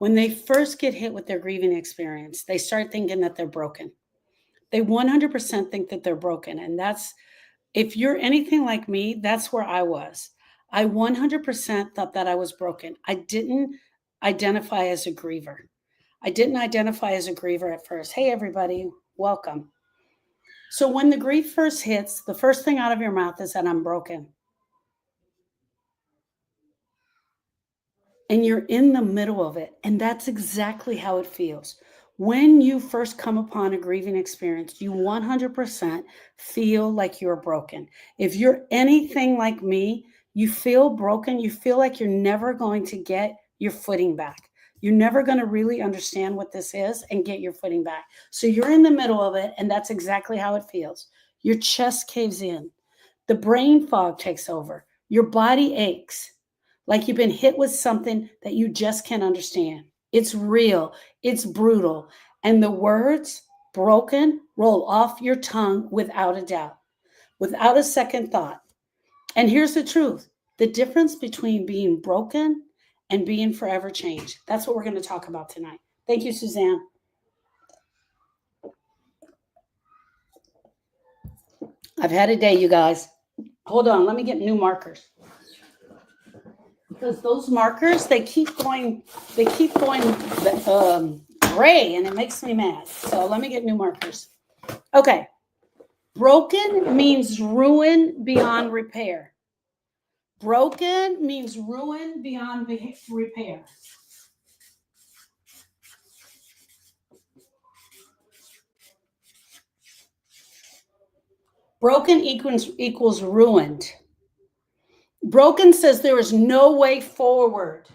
when they first get hit with their grieving experience, they start thinking that they're broken. They 100% think that they're broken. And that's, if you're anything like me, that's where I was. I 100% thought that I was broken. I didn't identify as a griever. I didn't identify as a griever at first. Hey, everybody, welcome. So when the grief first hits, the first thing out of your mouth is that I'm broken. And you're in the middle of it. And that's exactly how it feels. When you first come upon a grieving experience, you 100% feel like you're broken. If you're anything like me, you feel broken. You feel like you're never going to get your footing back. You're never going to really understand what this is and get your footing back. So you're in the middle of it, and that's exactly how it feels. Your chest caves in. The brain fog takes over. Your body aches. Like you've been hit with something that you just can't understand. It's real. It's brutal. And the words broken roll off your tongue without a doubt, without a second thought. And here's the truth. The difference between being broken and being forever changed. That's what we're going to talk about tonight. Thank you, Suzanne. I've had a day, you guys. Hold on. Let me get new markers. Because those markers, they keep going gray, and it makes me mad. So let me get new markers. Okay. Broken means ruin beyond repair. Broken means ruin beyond repair. Broken equals ruined. Broken says there is no way forward.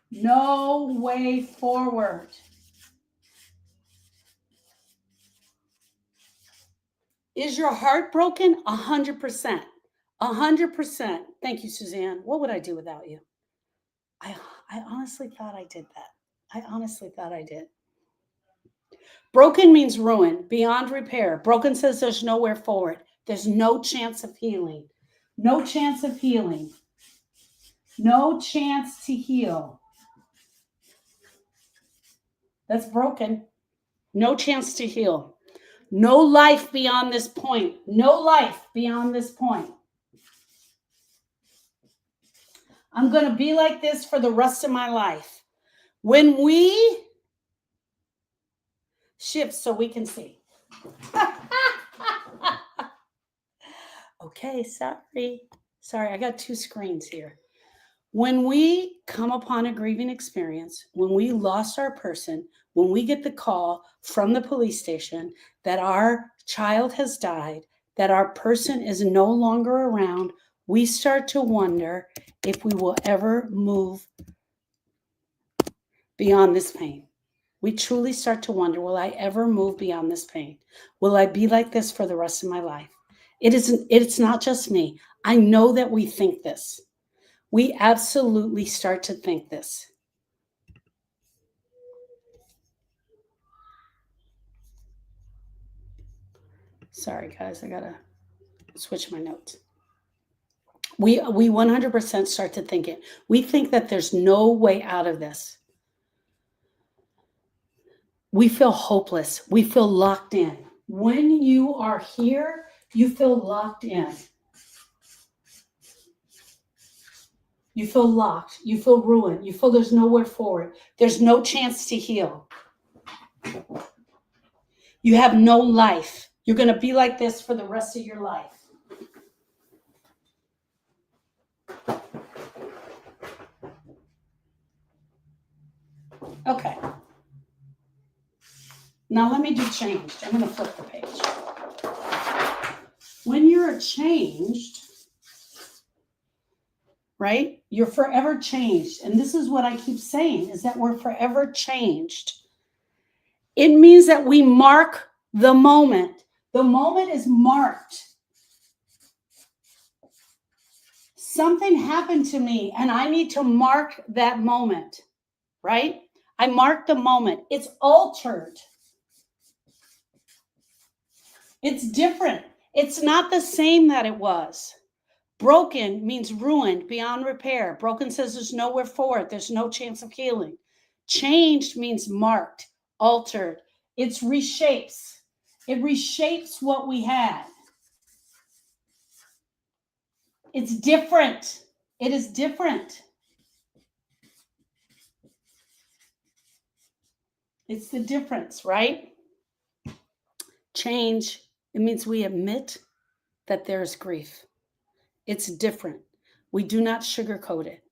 No way forward. Is your heart broken? 100%. 100%. Thank you, Suzanne. What would I do without you? I honestly thought I did that. I honestly thought I did. Broken means ruin, beyond repair. Broken says there's nowhere forward. There's no chance of healing. No chance of healing. No chance to heal. That's broken. No chance to heal. No life beyond this point. No life beyond this point. I'm going to be like this for the rest of my life. When we shift so we can see. Okay, sorry. Sorry, I got two screens here. When we come upon a grieving experience, when we lost our person, when we get the call from the police station that our child has died, that our person is no longer around, we start to wonder if we will ever move beyond this pain. We truly start to wonder, will I ever move beyond this pain? Will I be like this for the rest of my life? It's not just me. I know that we think this. We absolutely start to think this. Sorry, guys, I gotta switch my notes. We 100% start to think it. We think that there's no way out of this. We feel hopeless. We feel locked in. When you are here, you feel locked in. You feel locked. You feel ruined. You feel there's nowhere forward. There's no chance to heal. You have no life. You're going to be like this for the rest of your life. Okay. Now let me do changed. I'm going to flip the page. When you're changed, right? You're forever changed. And this is what I keep saying, is that we're forever changed. It means that we mark the moment. The moment is marked. Something happened to me and I need to mark that moment, right? I mark the moment. It's altered. It's different. It's not the same that it was. Broken means ruined beyond repair. Broken says there's nowhere forward. There's no chance of healing. Changed means marked, altered. It reshapes. It reshapes what we had. It's different. It is different. It's the difference, right? Change, it means we admit that there's grief. It's different. We do not sugarcoat it,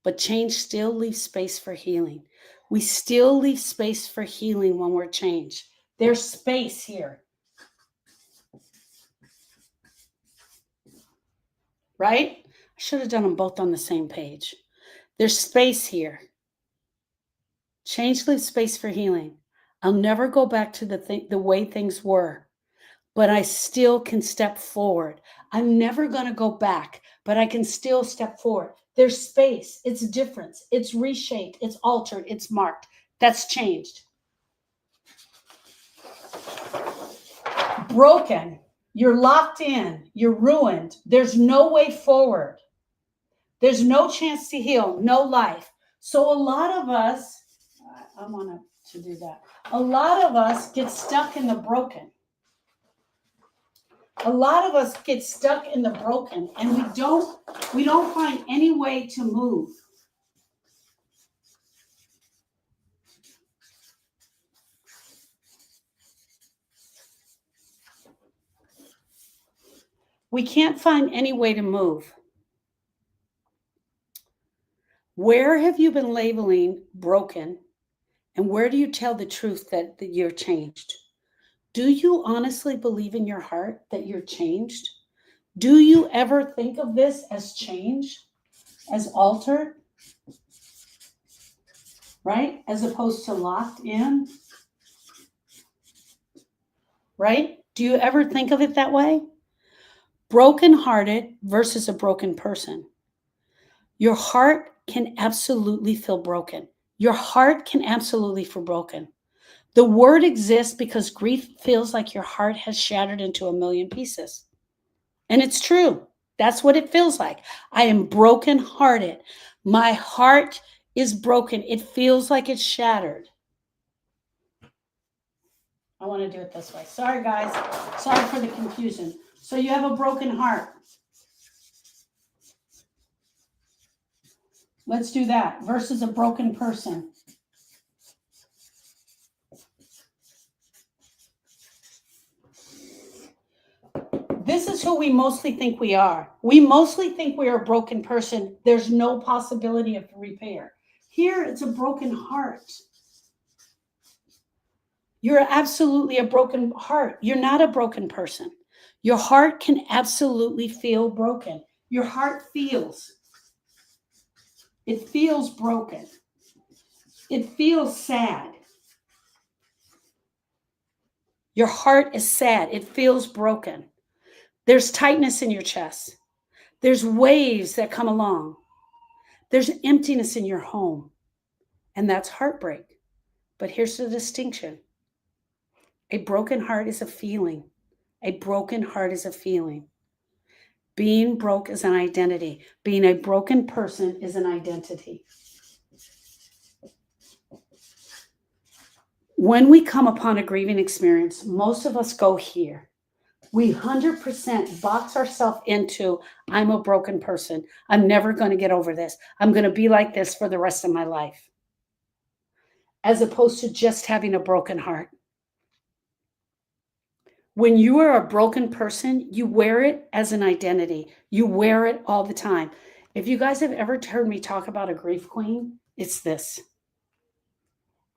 but change still leaves space for healing. We still leave space for healing when we're changed. There's space here, right? I should have done them both on the same page. There's space here. Change leaves space for healing. I'll never go back to the way things were, but I still can step forward. I'm never going to go back, but I can still step forward. There's space. It's a difference. It's reshaped. It's altered. It's marked. That's changed. Broken. You're locked in. You're ruined. There's no way forward. There's no chance to heal. No life. So a lot of us, I want to do that. A lot of us get stuck in the broken. A lot of us get stuck in the broken, and we don't find any way to move. We can't find any way to move. Where have you been labeling broken, and where do you tell the truth that you're changed? Do you honestly believe in your heart that you're changed? Do you ever think of this as change, as altered, right? As opposed to locked in, right? Do you ever think of it that way? Broken-hearted versus a broken person. Your heart can absolutely feel broken. Your heart can absolutely feel broken. The word exists because grief feels like your heart has shattered into a million pieces. And it's true. That's what it feels like. I am broken-hearted. My heart is broken. It feels like it's shattered. I want to do it this way. Sorry, guys. Sorry for the confusion. So you have a broken heart. Let's do that versus a broken person. This is who we mostly think we are. We mostly think we are a broken person. There's no possibility of repair. Here, it's a broken heart. You're absolutely a broken heart. You're not a broken person. Your heart can absolutely feel broken. Your heart feels. It feels broken. It feels sad. Your heart is sad. It feels broken. There's tightness in your chest. There's waves that come along. There's emptiness in your home. And that's heartbreak. But here's the distinction. A broken heart is a feeling. A broken heart is a feeling. Being broke is an identity. Being a broken person is an identity. When we come upon a grieving experience, most of us go here. We 100% box ourselves into, I'm a broken person. I'm never going to get over this. I'm going to be like this for the rest of my life. As opposed to just having a broken heart. When you are a broken person, you wear it as an identity. You wear it all the time. If you guys have ever heard me talk about a grief queen, it's this.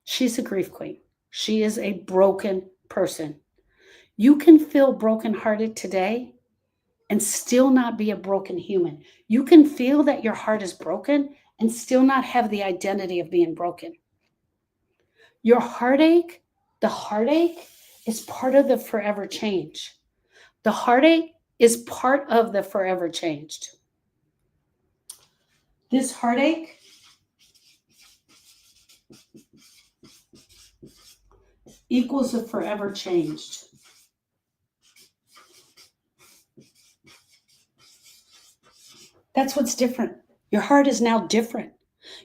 She's a grief queen. She is a broken person. You can feel brokenhearted today and still not be a broken human. You can feel that your heart is broken and still not have the identity of being broken. Your heartache, the heartache is part of the forever change. The heartache is part of the forever changed. This heartache equals the forever changed. That's what's different. Your heart is now different.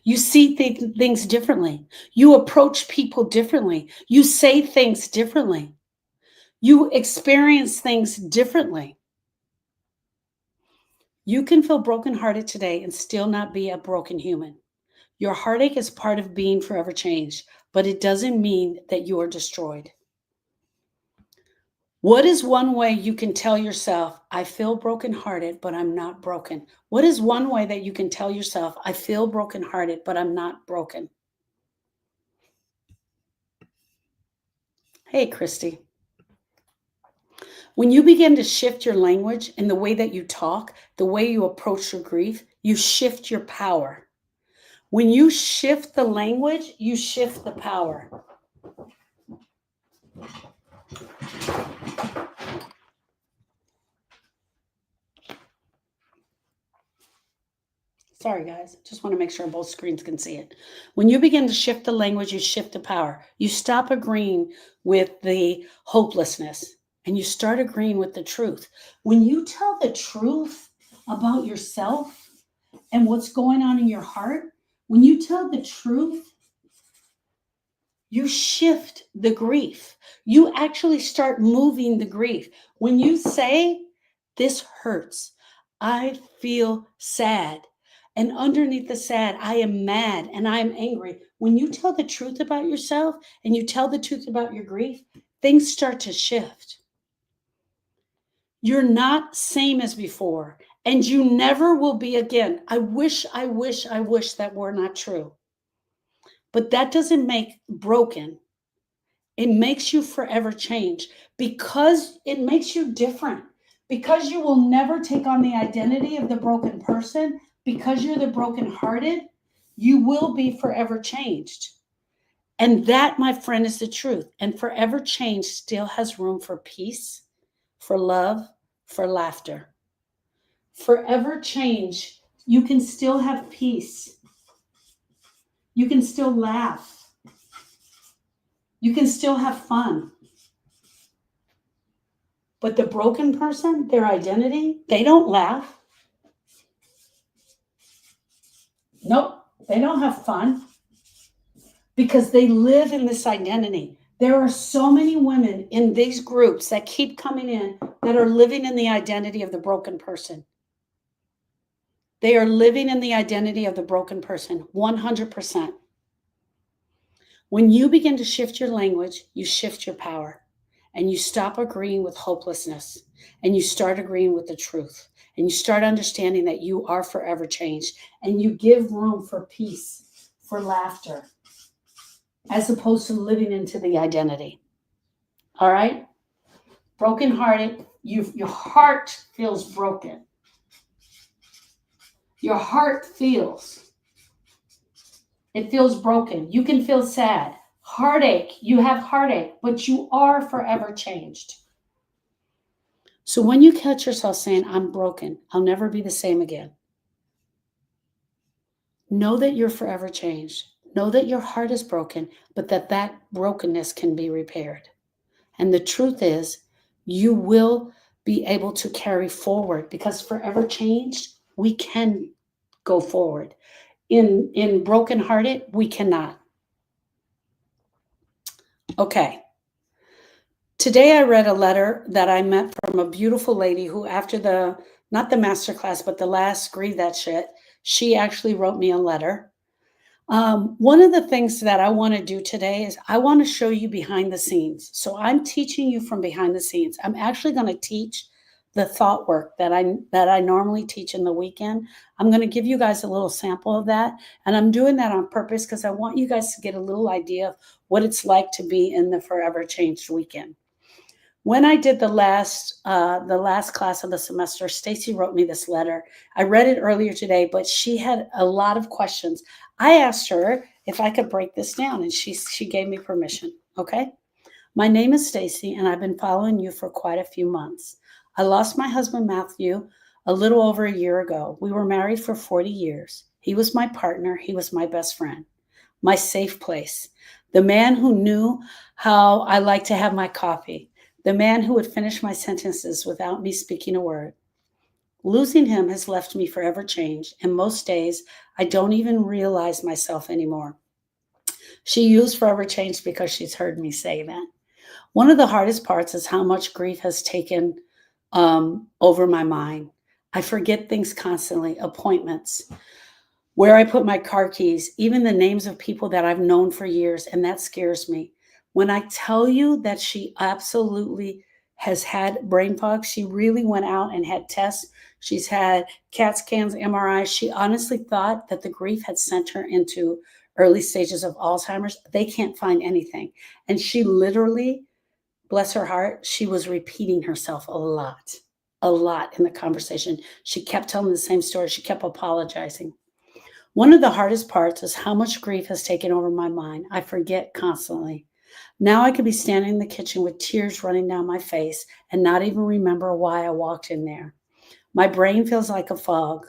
You see things differently. You approach people differently. You say things differently. You experience things differently. You can feel brokenhearted today and still not be a broken human. Your heartache is part of being forever changed, but it doesn't mean that you are destroyed. What is one way you can tell yourself, I feel brokenhearted, but I'm not broken? What is one way that you can tell yourself, I feel brokenhearted, but I'm not broken? Hey, Christy. When you begin to shift your language and the way that you talk, the way you approach your grief, you shift your power. When you shift the language, you shift the power. Sorry, guys. Just want to make sure both screens can see it. When you begin to shift the language, you shift the power. You stop agreeing with the hopelessness and you start agreeing with the truth. When you tell the truth about yourself and what's going on in your heart, when you tell the truth, you shift the grief. You actually start moving the grief. When you say, this hurts, I feel sad. And underneath the sad, I am mad and I am angry. When you tell the truth about yourself and you tell the truth about your grief, things start to shift. You're not same as before, and you never will be again. I wish that were not true. But that doesn't make broken. It makes you forever change because it makes you different. Because you will never take on the identity of the broken person, because you're the brokenhearted, you will be forever changed. And that, my friend, is the truth. And forever change still has room for peace, for love, for laughter. Forever change, you can still have peace. You can still laugh. You can still have fun. But the broken person, their identity, they don't laugh. Nope, they don't have fun because they live in this identity. There are so many women in these groups that keep coming in that are living in the identity of the broken person. They are living in the identity of the broken person, 100%. When you begin to shift your language, you shift your power. And you stop agreeing with hopelessness and you start agreeing with the truth and you start understanding that you are forever changed and you give room for peace, for laughter, as opposed to living into the identity. All right? Brokenhearted, your heart feels broken. Your heart feels. It feels broken. You can feel sad. Heartache, you have heartache, but you are forever changed. So when you catch yourself saying, I'm broken, I'll never be the same again, know that you're forever changed. Know that your heart is broken, but that brokenness can be repaired. And the truth is, you will be able to carry forward because forever changed, we can go forward. In brokenhearted, we cannot. Okay. Today I read a letter that I met from a beautiful lady who after not the masterclass, but the last Grieve That Shit, she actually wrote me a letter. One of the things that I want to do today is I want to show you behind the scenes. So I'm teaching you from behind the scenes. I'm actually going to teach the thought work that I normally teach in the weekend. I'm going to give you guys a little sample of that. And I'm doing that on purpose because I want you guys to get a little idea of what it's like to be in the Forever Changed weekend. When I did the last class of the semester, Stacy wrote me this letter. I read it earlier today, but she had a lot of questions. I asked her if I could break this down, and she gave me permission. Okay. My name is Stacy, and I've been following you for quite a few months. I lost my husband, Matthew, a little over a year ago. We were married for 40 years. He was my partner. He was my best friend, my safe place, the man who knew how I like to have my coffee, the man who would finish my sentences without me speaking a word. Losing him has left me forever changed, and most days I don't even realize myself anymore. She used forever changed because she's heard me say that. One of the hardest parts is how much grief has taken over my mind. I forget things constantly, appointments, where I put my car keys, even the names of people that I've known for years, and that scares me. When I tell you that she absolutely has had brain fog, she really went out and had tests. She's had CAT scans, MRIs. She honestly thought that the grief had sent her into early stages of Alzheimer's. They can't find anything. And she literally, bless her heart, she was repeating herself a lot in the conversation. She kept telling the same story. She kept apologizing. One of the hardest parts is how much grief has taken over my mind. I forget constantly. Now I could be standing in the kitchen with tears running down my face and not even remember why I walked in there. My brain feels like a fog.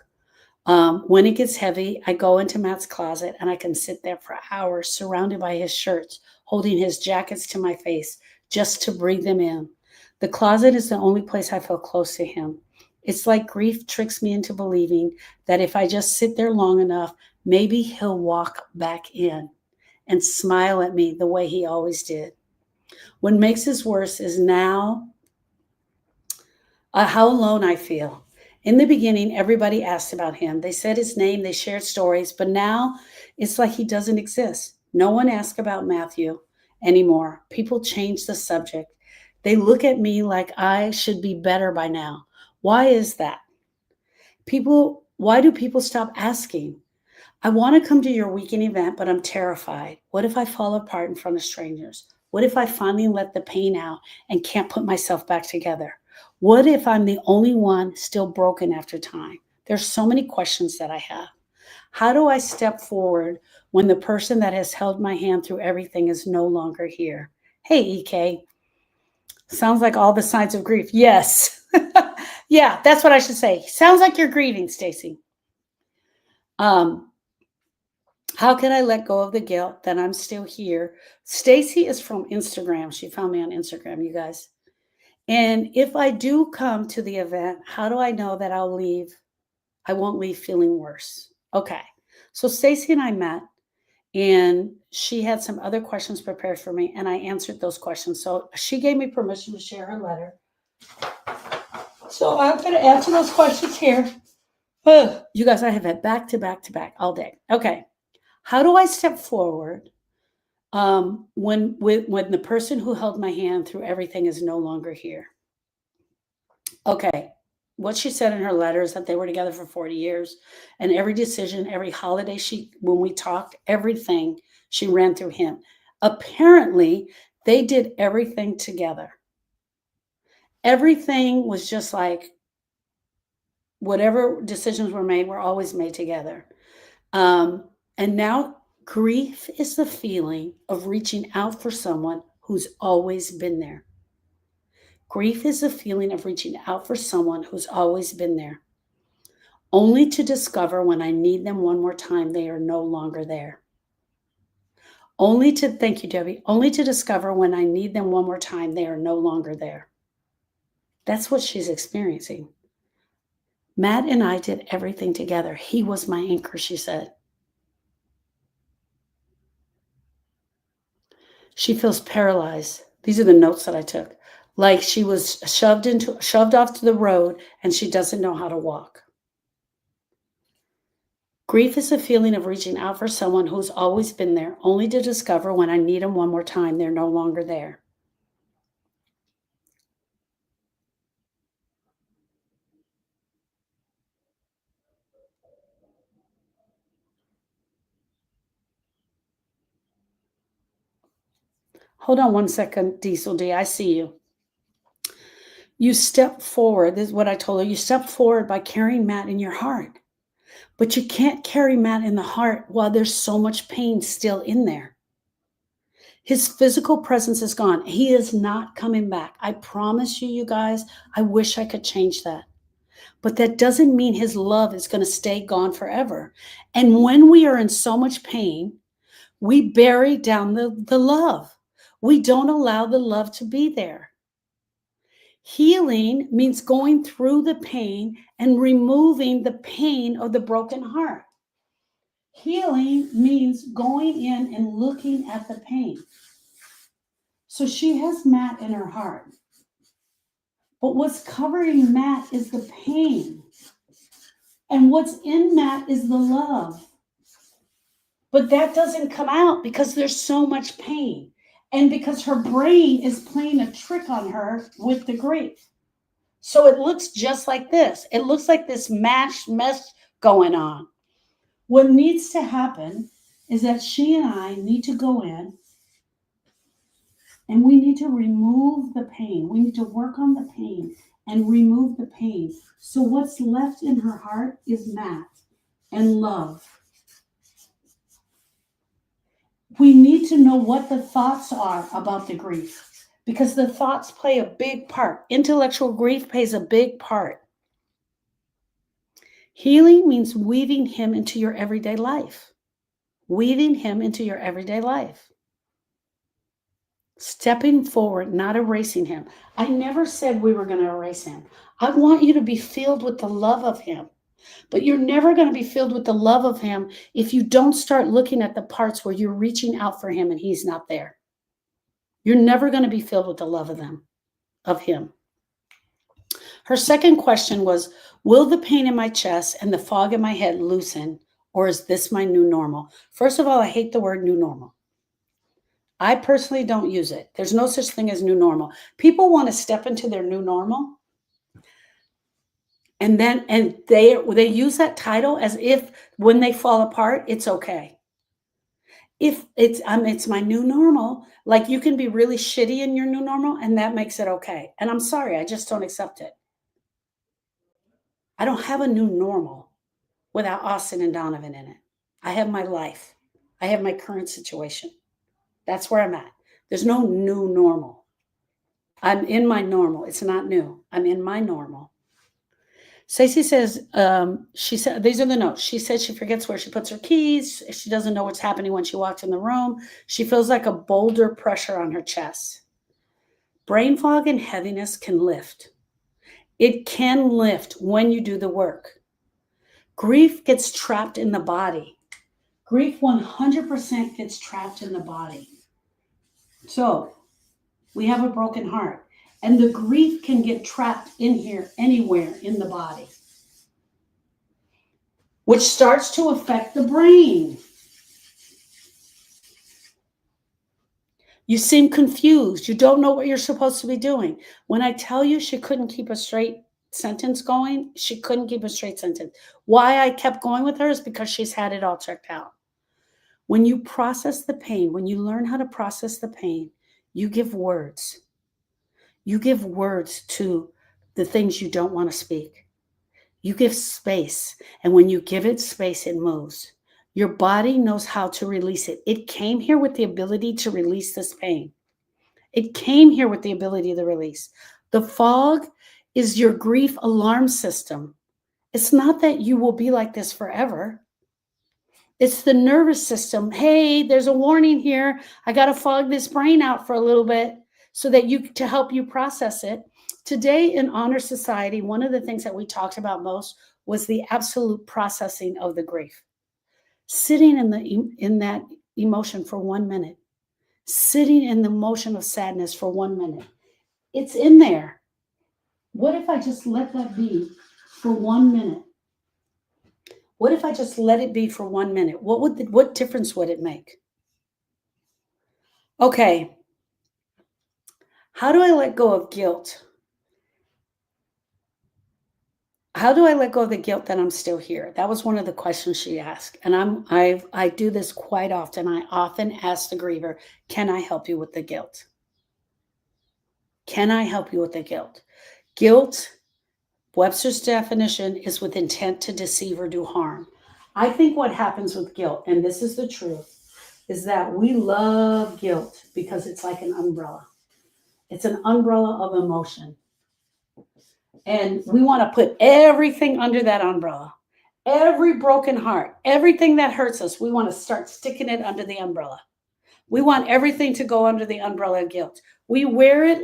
When it gets heavy, I go into Matt's closet and I can sit there for hours surrounded by his shirts, holding his jackets to my face just to breathe them in. The closet is the only place I feel close to him. It's like grief tricks me into believing that if I just sit there long enough, maybe he'll walk back in and smile at me the way he always did. What makes this worse is now how alone I feel. In the beginning, everybody asked about him. They said his name, they shared stories, but now it's like he doesn't exist. No one asks about Matthew anymore. People change the subject. They look at me like I should be better by now. Why is that? Why do people stop asking? I want to come to your weekend event, but I'm terrified. What if I fall apart in front of strangers? What if I finally let the pain out and can't put myself back together? What if I'm the only one still broken after time? There's so many questions that I have. How do I step forward when the person that has held my hand through everything is no longer here? Hey, EK, sounds like all the signs of grief. Yes. Yeah, that's what I should say. Sounds like you're grieving, Stacy. Um, How can I let go of the guilt that I'm still here? Stacy is from Instagram. She found me on Instagram, you guys. And if I do come to the event, how do I know that I'll leave? I won't leave feeling worse. Okay. So Stacy and I met and she had some other questions prepared for me and I answered those questions. So she gave me permission to share her letter. So I'm going to answer those questions here. Ugh. You guys, I have had back to back to back all day. Okay. How do I step forward when the person who held my hand through everything is no longer here? Okay, what she said in her letter is that they were together for 40 years, and every decision, every holiday when we talked, everything she ran through him. Apparently, they did everything together. Everything was just like whatever decisions were made were always made together. And now grief is the feeling of reaching out for someone who's always been there. Grief is the feeling of reaching out for someone who's always been there, only to discover when I need them one more time, they are no longer there. Thank you, Debbie, only to discover when I need them one more time, they are no longer there. That's what she's experiencing. Matt and I did everything together. He was my anchor, she said. She feels paralyzed. These are the notes that I took. Like she was shoved off to the road and she doesn't know how to walk. Grief is a feeling of reaching out for someone who's always been there, only to discover when I need them one more time, they're no longer there. Hold on one second, Diesel D. I see you. You step forward. This is what I told her. You step forward by carrying Matt in your heart. But you can't carry Matt in the heart while there's so much pain still in there. His physical presence is gone. He is not coming back. I promise you, you guys, I wish I could change that. But that doesn't mean his love is going to stay gone forever. And when we are in so much pain, we bury down the love. We don't allow the love to be there. Healing means going through the pain and removing the pain of the broken heart. Healing means going in and looking at the pain. So she has Matt in her heart. But what's covering Matt is the pain. And what's in Matt is the love. But that doesn't come out because there's so much pain. And because her brain is playing a trick on her with the grief. So it looks just like this. It looks like this mashed mess going on. What needs to happen is that she and I need to go in and we need to remove the pain. We need to work on the pain and remove the pain. So what's left in her heart is Matt and love. We need to know what the thoughts are about the grief because the thoughts play a big part. Intellectual grief plays a big part. Healing means weaving him into your everyday life. Weaving him into your everyday life. Stepping forward, not erasing him. I never said we were going to erase him. I want you to be filled with the love of him. But you're never going to be filled with the love of him if you don't start looking at the parts where you're reaching out for him and he's not there. You're never going to be filled with the love of him. Her second question was, will the pain in my chest and the fog in my head loosen, or is this my new normal? First of all, I hate the word new normal. I personally don't use it. There's no such thing as new normal. People want to step into their new normal. And they use that title as if when they fall apart, it's okay. If it's my new normal, like you can be really shitty in your new normal and that makes it okay. And I'm sorry, I just don't accept it. I don't have a new normal without Austin and Donovan in it. I have my life. I have my current situation. That's where I'm at. There's no new normal. I'm in my normal. It's not new. I'm in my normal. Stacey says, she said, these are the notes. She said she forgets where she puts her keys. She doesn't know what's happening when she walks in the room. She feels like a boulder pressure on her chest. Brain fog and heaviness can lift. It can lift when you do the work. Grief gets trapped in the body. Grief 100% gets trapped in the body. So we have a broken heart. And the grief can get trapped in here anywhere in the body, which starts to affect the brain. You seem confused. You don't know what you're supposed to be doing. When I tell you she couldn't keep a straight sentence going, she couldn't keep a straight sentence. Why I kept going with her is because she's had it all checked out. When you process the pain, when you learn how to process the pain, you give words. You give words to the things you don't want to speak. You give space. And when you give it space, it moves. Your body knows how to release it. It came here with the ability to release this pain. It came here with the ability to release. The fog is your grief alarm system. It's not that you will be like this forever. It's the nervous system. Hey, there's a warning here. I got to fog this brain out for a little bit so that to help you process it. Today in Honor Society, one of the things that we talked about most was the absolute processing of the grief. Sitting in that emotion for 1 minute. Sitting in the emotion of sadness for 1 minute. It's in there. What if I just let that be for 1 minute? What if I just let it be for 1 minute? What difference would it make? Okay. How do I let go of guilt? How do I let go of the guilt that I'm still here? That was one of the questions she asked. And I do this quite often. I often ask the griever, can I help you with the guilt? Can I help you with the guilt? Guilt, Webster's definition, is with intent to deceive or do harm. I think what happens with guilt, and this is the truth, is that we love guilt because it's like an umbrella. It's an umbrella of emotion. And we want to put everything under that umbrella. Every broken heart, everything that hurts us, we want to start sticking it under the umbrella. We want everything to go under the umbrella of guilt. We wear it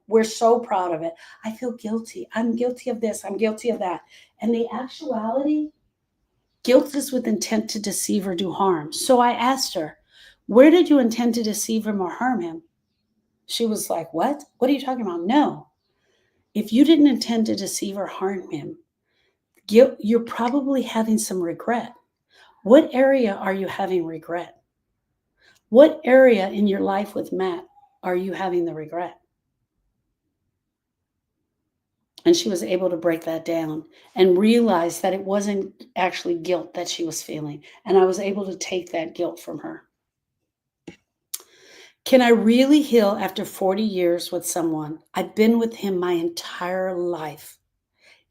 we're so proud of it. I feel guilty. I'm guilty of this. I'm guilty of that. And the actuality, guilt is with intent to deceive or do harm. So I asked her, where did you intend to deceive him or harm him? She was like, what? What are you talking about? No. If you didn't intend to deceive or harm him, guilt, you're probably having some regret. What area are you having regret? What area in your life with Matt are you having the regret? And she was able to break that down and realize that it wasn't actually guilt that she was feeling. And I was able to take that guilt from her. Can I really heal after 40 years with someone? I've been with him my entire life.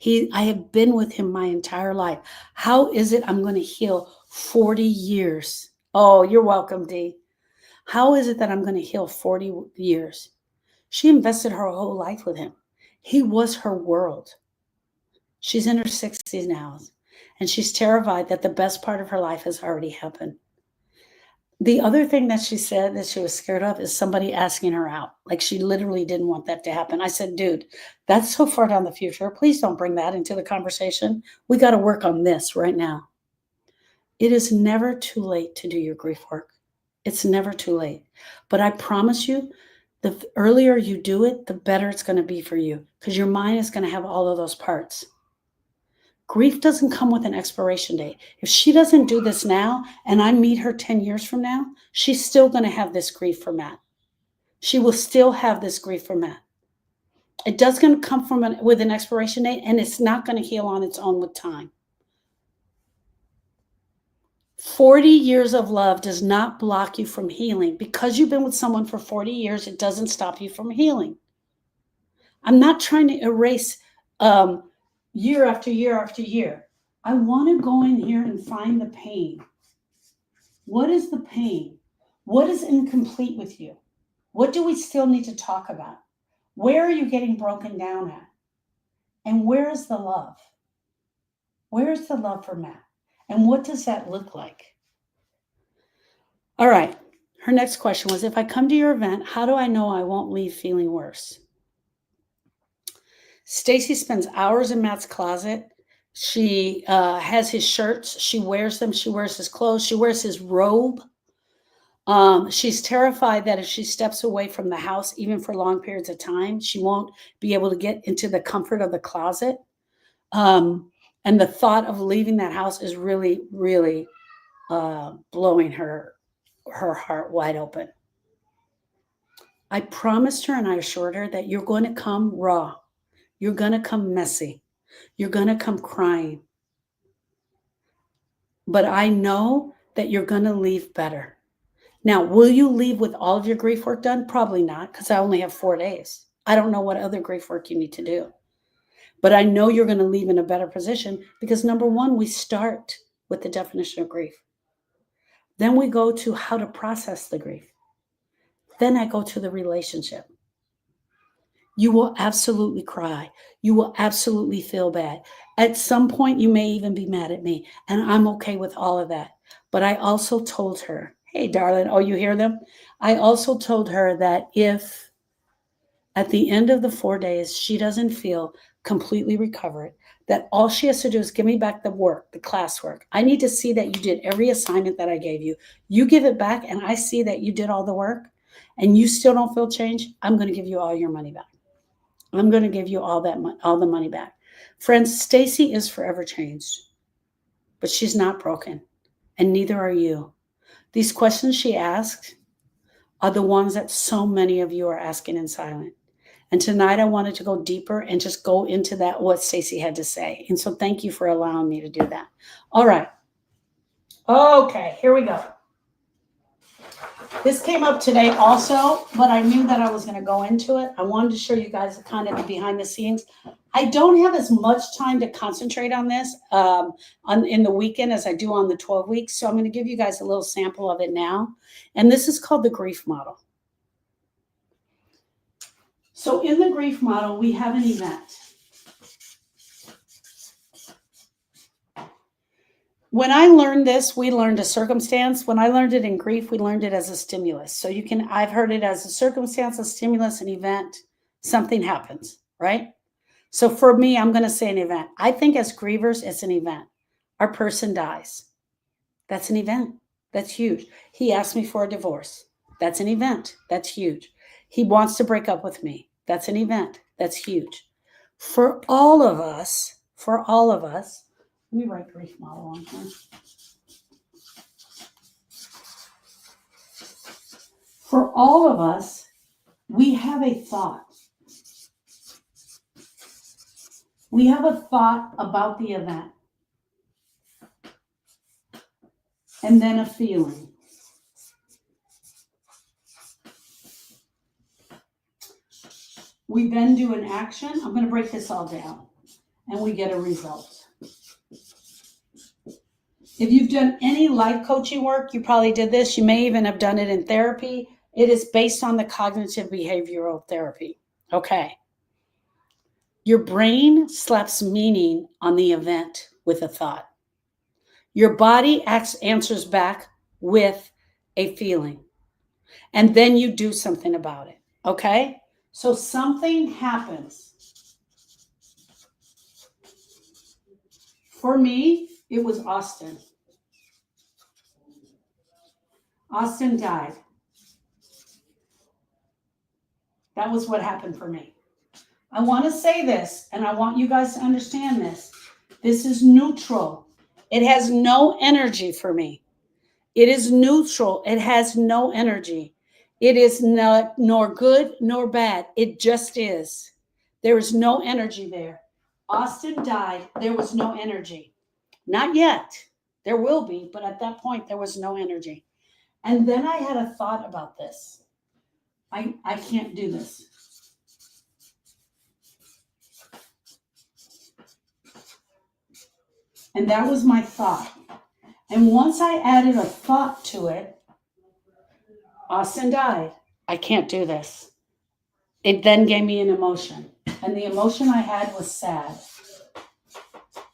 I have been with him my entire life. How is it I'm going to heal 40 years? Oh, you're welcome, Dee. How is it that I'm going to heal 40 years? She invested her whole life with him. He was her world. She's in her 60s now, and she's terrified that the best part of her life has already happened. The other thing that she said that she was scared of is somebody asking her out. Like she literally didn't want that to happen. I said, dude, that's so far down the future. Please don't bring that into the conversation. We got to work on this right now. It is never too late to do your grief work. It's never too late. But I promise you, the earlier you do it, the better it's going to be for you because your mind is going to have all of those parts. Grief doesn't come with an expiration date. If she doesn't do this now and I meet her 10 years from now, she's still going to have this grief for Matt. She will still have this grief for Matt. It doesn't come with an expiration date, and it's not going to heal on its own with time. 40 years of love does not block you from healing. Because you've been with someone for 40 years, it doesn't stop you from healing. I'm not trying to erase year after year after year. I want to go in here and find the pain. What is the pain? What is incomplete with you? What do we still need to talk about? Where are you getting broken down at? And where is the love? Where is the love for Matt? And what does that look like? All right. Her next question was, if I come to your event, how do I know I won't leave feeling worse? Stacy spends hours in Matt's closet. She has his shirts. She wears them. She wears his clothes. She wears his robe. She's terrified that if she steps away from the house, even for long periods of time, she won't be able to get into the comfort of the closet. And the thought of leaving that house is really, really blowing her heart wide open. I promised her and I assured her that you're going to come raw. You're going to come messy. You're going to come crying. But I know that you're going to leave better. Now, will you leave with all of your grief work done? Probably not, because I only have 4 days. I don't know what other grief work you need to do. But I know you're going to leave in a better position because, number one, we start with the definition of grief. Then we go to how to process the grief. Then I go to the relationship. You will absolutely cry. You will absolutely feel bad. At some point, you may even be mad at me, and I'm okay with all of that. But I also told her, hey, darling, oh, you hear them? I also told her that if at the end of the 4 days, she doesn't feel completely recovered, that all she has to do is give me back the work, the classwork. I need to see that you did every assignment that I gave you. You give it back, and I see that you did all the work, and you still don't feel change, I'm going to give you all your money back. I'm going to give you all the money back. Friends, Stacy is forever changed, but she's not broken, and neither are you. These questions she asked are the ones that so many of you are asking in silence. And tonight I wanted to go deeper and just go into that, what Stacy had to say. And so thank you for allowing me to do that. All right. Okay, here we go. This came up today also, but I knew that I was going to go into it. I wanted to show you guys kind of the behind the scenes. I don't have as much time to concentrate on this in the weekend as I do on the 12 weeks. So I'm going to give you guys a little sample of it now. And this is called the grief model. So in the grief model, we have an event. When I learned this, we learned a circumstance. When I learned it in grief, we learned it as a stimulus. So I've heard it as a circumstance, a stimulus, an event, something happens, right? So for me, I'm going to say an event. I think as grievers, it's an event. Our person dies. That's an event. That's huge. He asked me for a divorce. That's an event. That's huge. He wants to break up with me. That's an event. That's huge. For all of us, let me write grief model on here. For all of us, we have a thought. We have a thought about the event. And then a feeling. We then do an action. I'm going to break this all down. And we get a result. If you've done any life coaching work, you probably did this. You may even have done it in therapy. It is based on the cognitive behavioral therapy. Okay. Your brain slaps meaning on the event with a thought. Your body answers back with a feeling. And then you do something about it. Okay? So something happens. For me, it was Austin. Austin died. That was what happened for me. I want to say this, and I want you guys to understand this. This is neutral. It has no energy for me. It is neutral. It has no energy. It is not nor good nor bad. It just is. There is no energy there. Austin died. There was no energy. Not yet. There will be, but at that point, there was no energy. And then I had a thought about this. I can't do this. And that was my thought. And once I added a thought to it, Austin died. I can't do this. It then gave me an emotion. And the emotion I had was sad.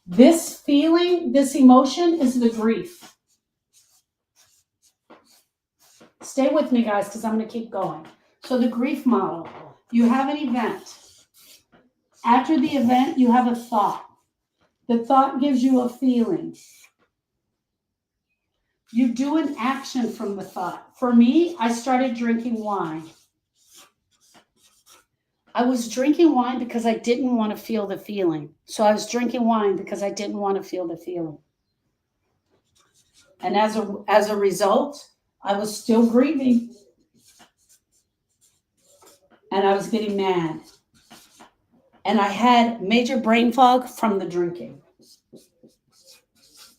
This feeling, this emotion is the grief. Stay with me, guys, because I'm going to keep going. So the grief model, you have an event. After the event, you have a thought. The thought gives you a feeling. You do an action from the thought. For me, I started drinking wine. I was drinking wine because I didn't want to feel the feeling. So I was drinking wine because I didn't want to feel the feeling. And as a result, I was still grieving. And I was getting mad. And I had major brain fog from the drinking.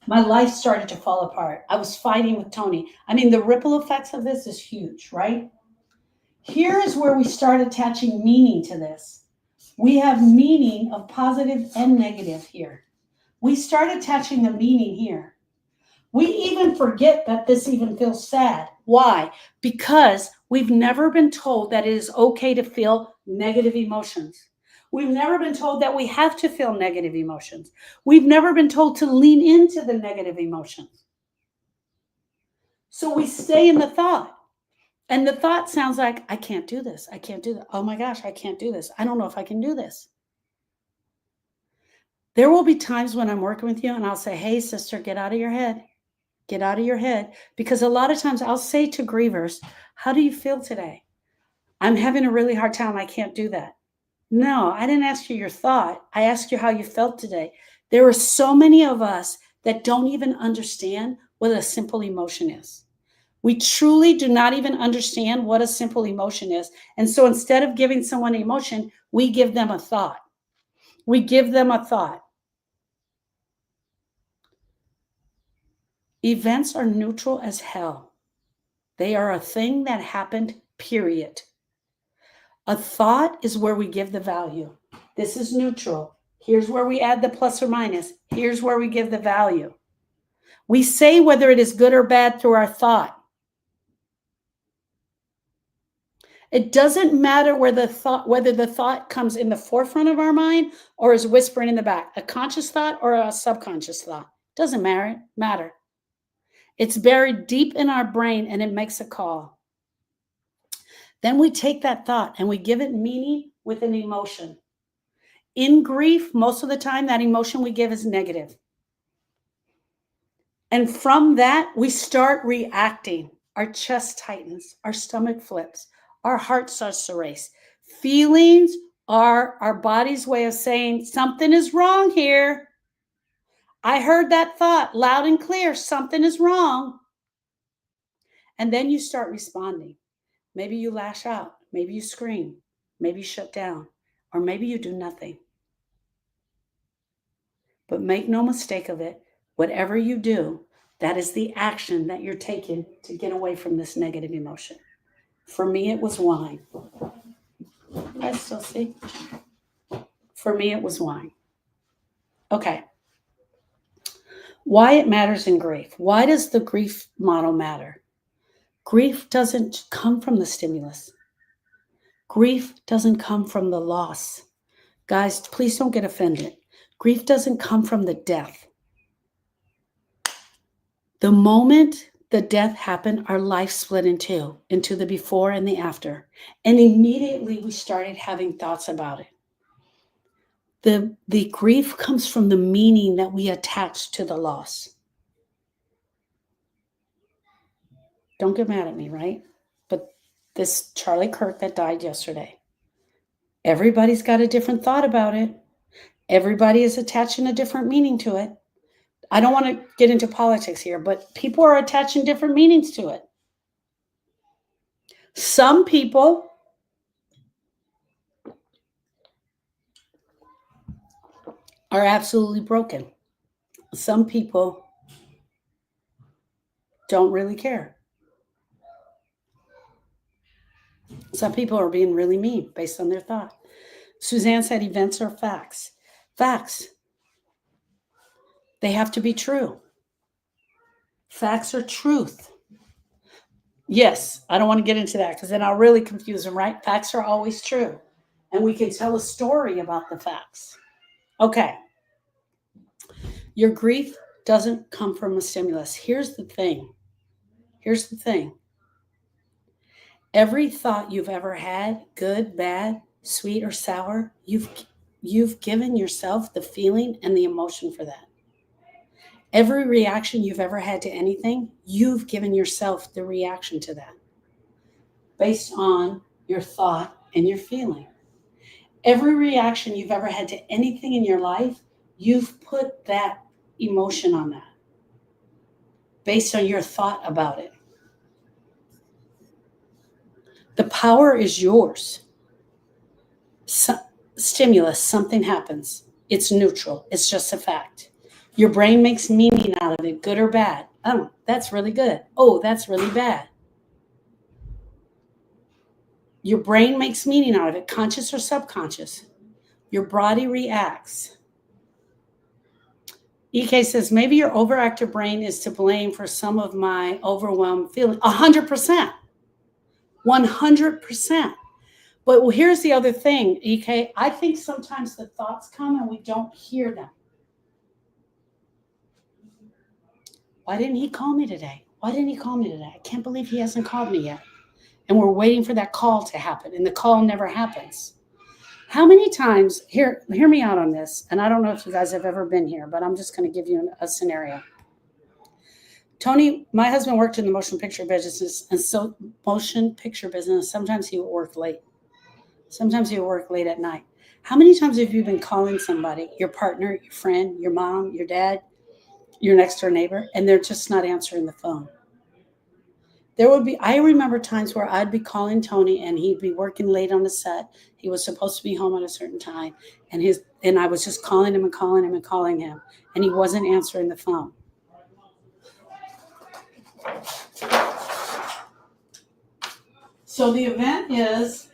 My life started to fall apart. I was fighting with Tony. I mean, the ripple effects of this is huge, right? Here is where we start attaching meaning to this. We have meaning of positive and negative here. We start attaching the meaning here. We even forget that this even feels sad. Why? Because we've never been told that it is okay to feel negative emotions. We've never been told that we have to feel negative emotions. We've never been told to lean into the negative emotions. So we stay in the thought. And the thought sounds like, I can't do this. I can't do that. Oh my gosh, I can't do this. I don't know if I can do this. There will be times when I'm working with you and I'll say, hey, sister, get out of your head. Get out of your head. Because a lot of times I'll say to grievers, how do you feel today? I'm having a really hard time. I can't do that. No, I didn't ask you your thought. I asked you how you felt today. There are so many of us that don't even understand what a simple emotion is. We truly do not even understand what a simple emotion is. And so instead of giving someone an emotion, we give them a thought. We give them a thought. Events are neutral as hell. They are a thing that happened, period. A thought is where we give the value. This is neutral. Here's where we add the plus or minus. Here's where we give the value. We say whether it is good or bad through our thought. It doesn't matter whether the thought comes in the forefront of our mind or is whispering in the back, a conscious thought or a subconscious thought. Doesn't matter. It's buried deep in our brain and it makes a call. Then we take that thought and we give it meaning with an emotion. In grief, most of the time, that emotion we give is negative. And from that, we start reacting. Our chest tightens, our stomach flips, our heart starts to race. Feelings are our body's way of saying something is wrong here. I heard that thought loud and clear, something is wrong. And then you start responding. Maybe you lash out, maybe you scream, maybe you shut down, or maybe you do nothing. But make no mistake of it, whatever you do, that is the action that you're taking to get away from this negative emotion. For me, it was wine. I still see. For me, it was wine. Okay. Why it matters in grief. Why does the grief model matter? Grief doesn't come from the stimulus. Grief doesn't come from the loss. Guys, please don't get offended. Grief doesn't come from the death. The moment the death happened, our life split in two, into the before and the after. And immediately we started having thoughts about it. The grief comes from the meaning that we attach to the loss. Don't get mad at me, right? But this Charlie Kirk that died yesterday, everybody's got a different thought about it. Everybody is attaching a different meaning to it. I don't want to get into politics here, but people are attaching different meanings to it. Some people are absolutely broken. Some people don't really care. Some people are being really mean based on their thought. Suzanne said events are facts. Facts. They have to be true. Facts are truth. Yes, I don't want to get into that because then I'll really confuse them, right? Facts are always true. And we can tell a story about the facts. Okay. Your grief doesn't come from a stimulus. Here's the thing. Every thought you've ever had, good, bad, sweet, or sour, you've given yourself the feeling and the emotion for that. Every reaction you've ever had to anything, you've given yourself the reaction to that based on your thought and your feeling. Every reaction you've ever had to anything in your life, you've put that emotion on that based on your thought about it. The power is yours. Stimulus, something happens. It's neutral. It's just a fact. Your brain makes meaning out of it, good or bad. Oh, that's really good. Oh, that's really bad. Your brain makes meaning out of it, conscious or subconscious. Your body reacts. EK says, maybe your overactive brain is to blame for some of my overwhelmed feeling. 100%. 100%. But here's the other thing, EK. I think sometimes the thoughts come and we don't hear them. Why didn't he call me today? Why didn't he call me today? I can't believe he hasn't called me yet. And we're waiting for that call to happen, and the call never happens. How many times, hear me out on this, and I don't know if you guys have ever been here, but I'm just going to give you a scenario. Tony, my husband worked in the motion picture business, and so sometimes he would work late. Sometimes he would work late at night. How many times have you been calling somebody, your partner, your friend, your mom, your dad, your next door neighbor, and they're just not answering the phone? I remember times where I'd be calling Tony and he'd be working late on the set. He was supposed to be home at a certain time. And I was just calling him, and he wasn't answering the phone. So the event is,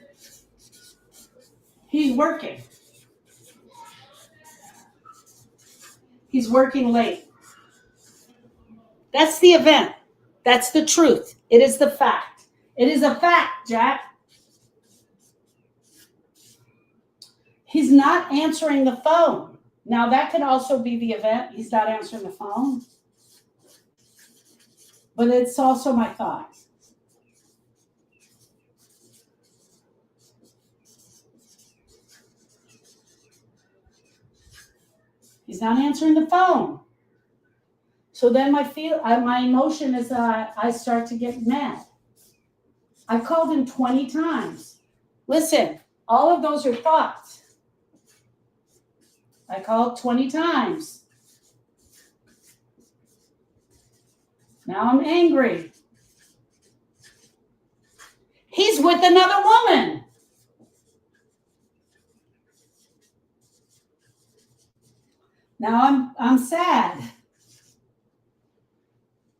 he's working. He's working late. That's the event. That's the truth. It is the fact. It is a fact, Jack. He's not answering the phone. Now, that could also be the event. He's not answering the phone. But it's also my thought. He's not answering the phone. So then my emotion is I start to get mad. I called him 20 times. Listen, all of those are thoughts. I called 20 times. Now I'm angry. He's with another woman. Now I'm sad.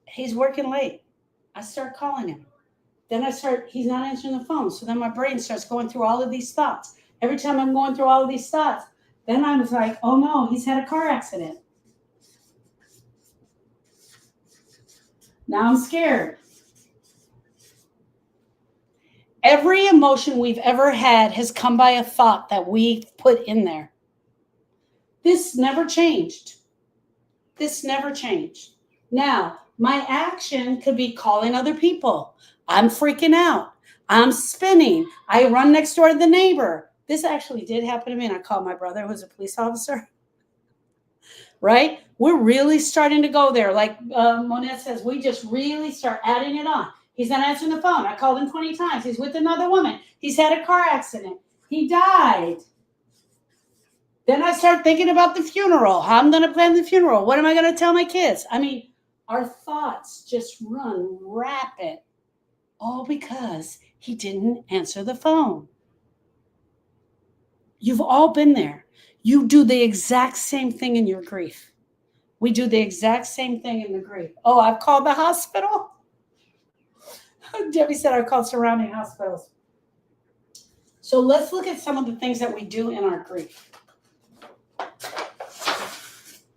He's working late. I start calling him. Then he's not answering the phone. So then my brain starts going through all of these thoughts. Every time I'm going through all of these thoughts, then I was like, oh no, he's had a car accident. Now I'm scared. Every emotion we've ever had has come by a thought that we put in there. This never changed. This never changed. Now, my action could be calling other people. I'm freaking out. I'm spinning. I run next door to the neighbor. This actually did happen to me, and I called my brother, who's a police officer. Right? We're really starting to go there. Like Monette says, we just really start adding it on. He's not answering the phone. I called him 20 times. He's with another woman. He's had a car accident. He died. Then I start thinking about the funeral. How I'm going to plan the funeral. What am I going to tell my kids? I mean, our thoughts just run rapid, all because he didn't answer the phone. You've all been there. You do the exact same thing in your grief. We do the exact same thing in the grief. Oh, I've called the hospital. Debbie said I've called surrounding hospitals. So let's look at some of the things that we do in our grief.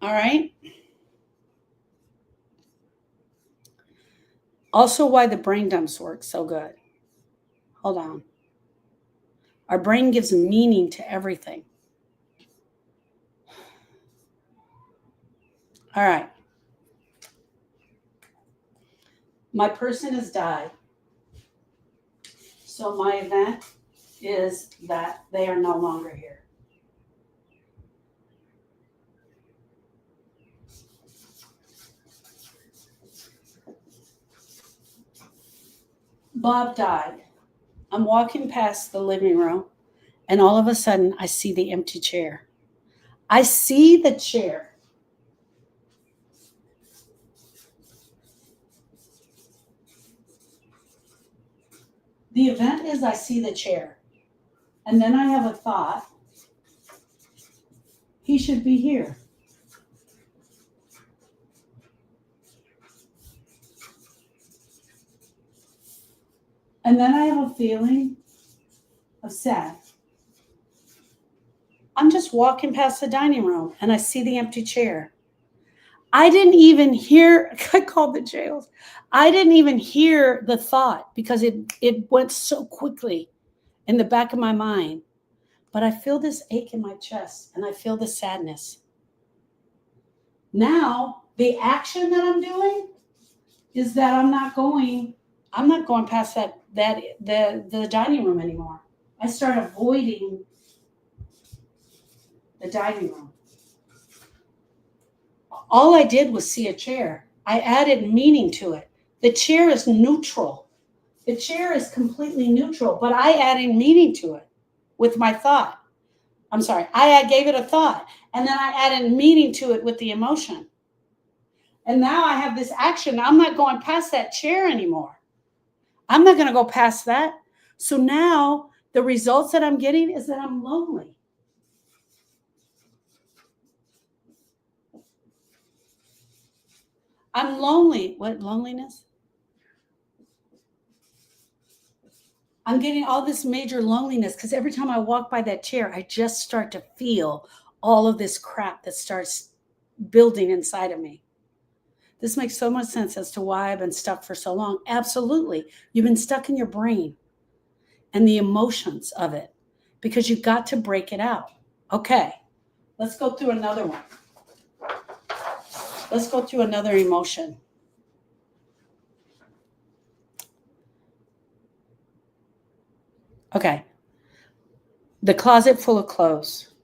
All right. Also, why the brain dumps work so good. Hold on. Our brain gives meaning to everything. All right. My person has died. So my event is that they are no longer here. Bob died. I'm walking past the living room, and all of a sudden, I see the empty chair. I see the chair. The event is I see the chair. And then I have a thought. He should be here. And then I have a feeling of sad. I'm just walking past the dining room and I see the empty chair. I didn't even hear, I called the jails. I didn't even hear the thought because it went so quickly in the back of my mind. But I feel this ache in my chest and I feel the sadness. Now, the action that I'm doing is that I'm not going past the dining room anymore. I start avoiding the dining room. All I did was see a chair. I added meaning to it. The chair is neutral. The chair is completely neutral, but I added meaning to it with my thought. I'm sorry, I gave it a thought, and then I added meaning to it with the emotion. And now I have this action. I'm not going past that chair anymore. I'm not going to go past that. So now the results that I'm getting is that I'm lonely. I'm lonely. What, loneliness? I'm getting all this major loneliness because every time I walk by that chair, I just start to feel all of this crap that starts building inside of me. This makes so much sense as to why I've been stuck for so long. Absolutely. You've been stuck in your brain and the emotions of it because you've got to break it out. Okay. Let's go through another one. Let's go through another emotion. Okay. The closet full of clothes.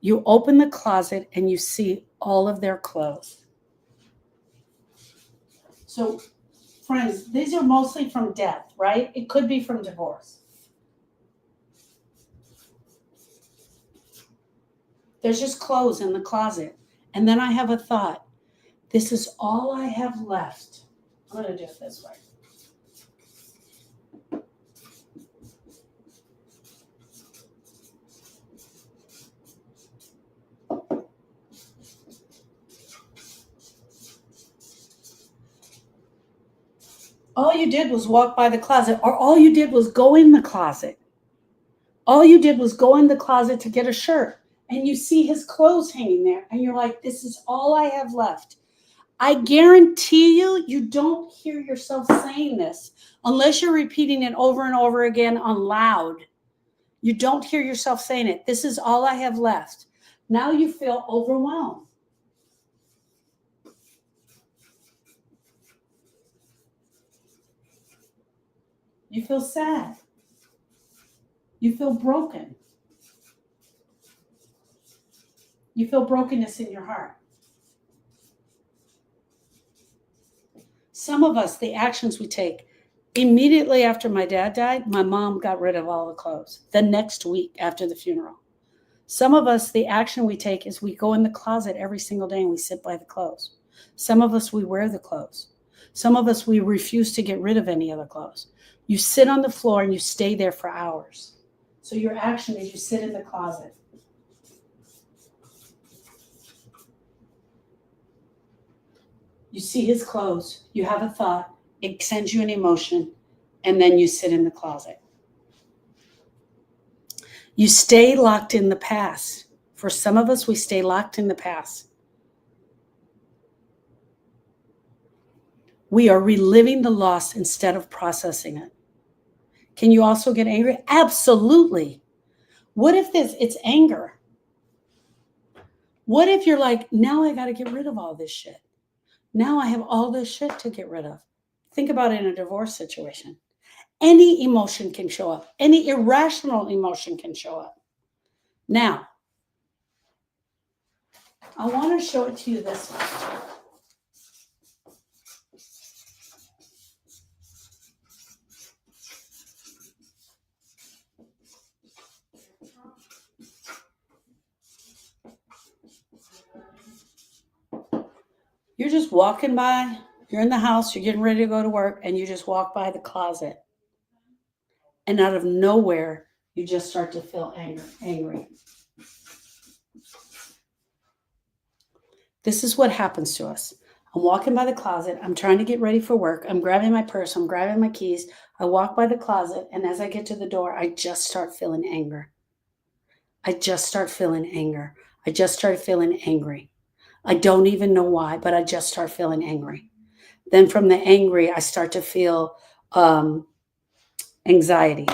You open the closet and you see all of their clothes. So, friends, these are mostly from death, right? It could be from divorce. There's just clothes in the closet. And then I have a thought. This is all I have left. I'm going to do it this way. All you did was walk by the closet, or all you did was go in the closet. All you did was go in the closet to get a shirt, and you see his clothes hanging there, and you're like, this is all I have left. I guarantee you, you don't hear yourself saying this unless you're repeating it over and over again on loud. You don't hear yourself saying it. This is all I have left. Now you feel overwhelmed. You feel sad. You feel broken. You feel brokenness in your heart. Some of us, the actions we take, immediately after my dad died, my mom got rid of all the clothes the next week after the funeral. Some of us, the action we take is we go in the closet every single day and we sit by the clothes. Some of us, we wear the clothes. Some of us, we refuse to get rid of any other clothes. You sit on the floor and you stay there for hours. So your action is you sit in the closet. You see his clothes. You have a thought. It sends you an emotion. And then you sit in the closet. You stay locked in the past. For some of us, we stay locked in the past. We are reliving the loss instead of processing it. Can you also get angry? Absolutely. What if it's anger? What if you're like, now I got to get rid of all this shit. Now I have all this shit to get rid of. Think about it in a divorce situation. Any emotion can show up. Any irrational emotion can show up. Now, I want to show it to you this way. You're just walking by, you're in the house, you're getting ready to go to work, and you just walk by the closet. And out of nowhere, you just start to feel angry. This is what happens to us. I'm walking by the closet. I'm trying to get ready for work. I'm grabbing my purse. I'm grabbing my keys. I walk by the closet. And as I get to the door, I just start feeling anger. I just start feeling anger. I just start feeling angry. I don't even know why, but I just start feeling angry. Then from the angry, I start to feel anxiety.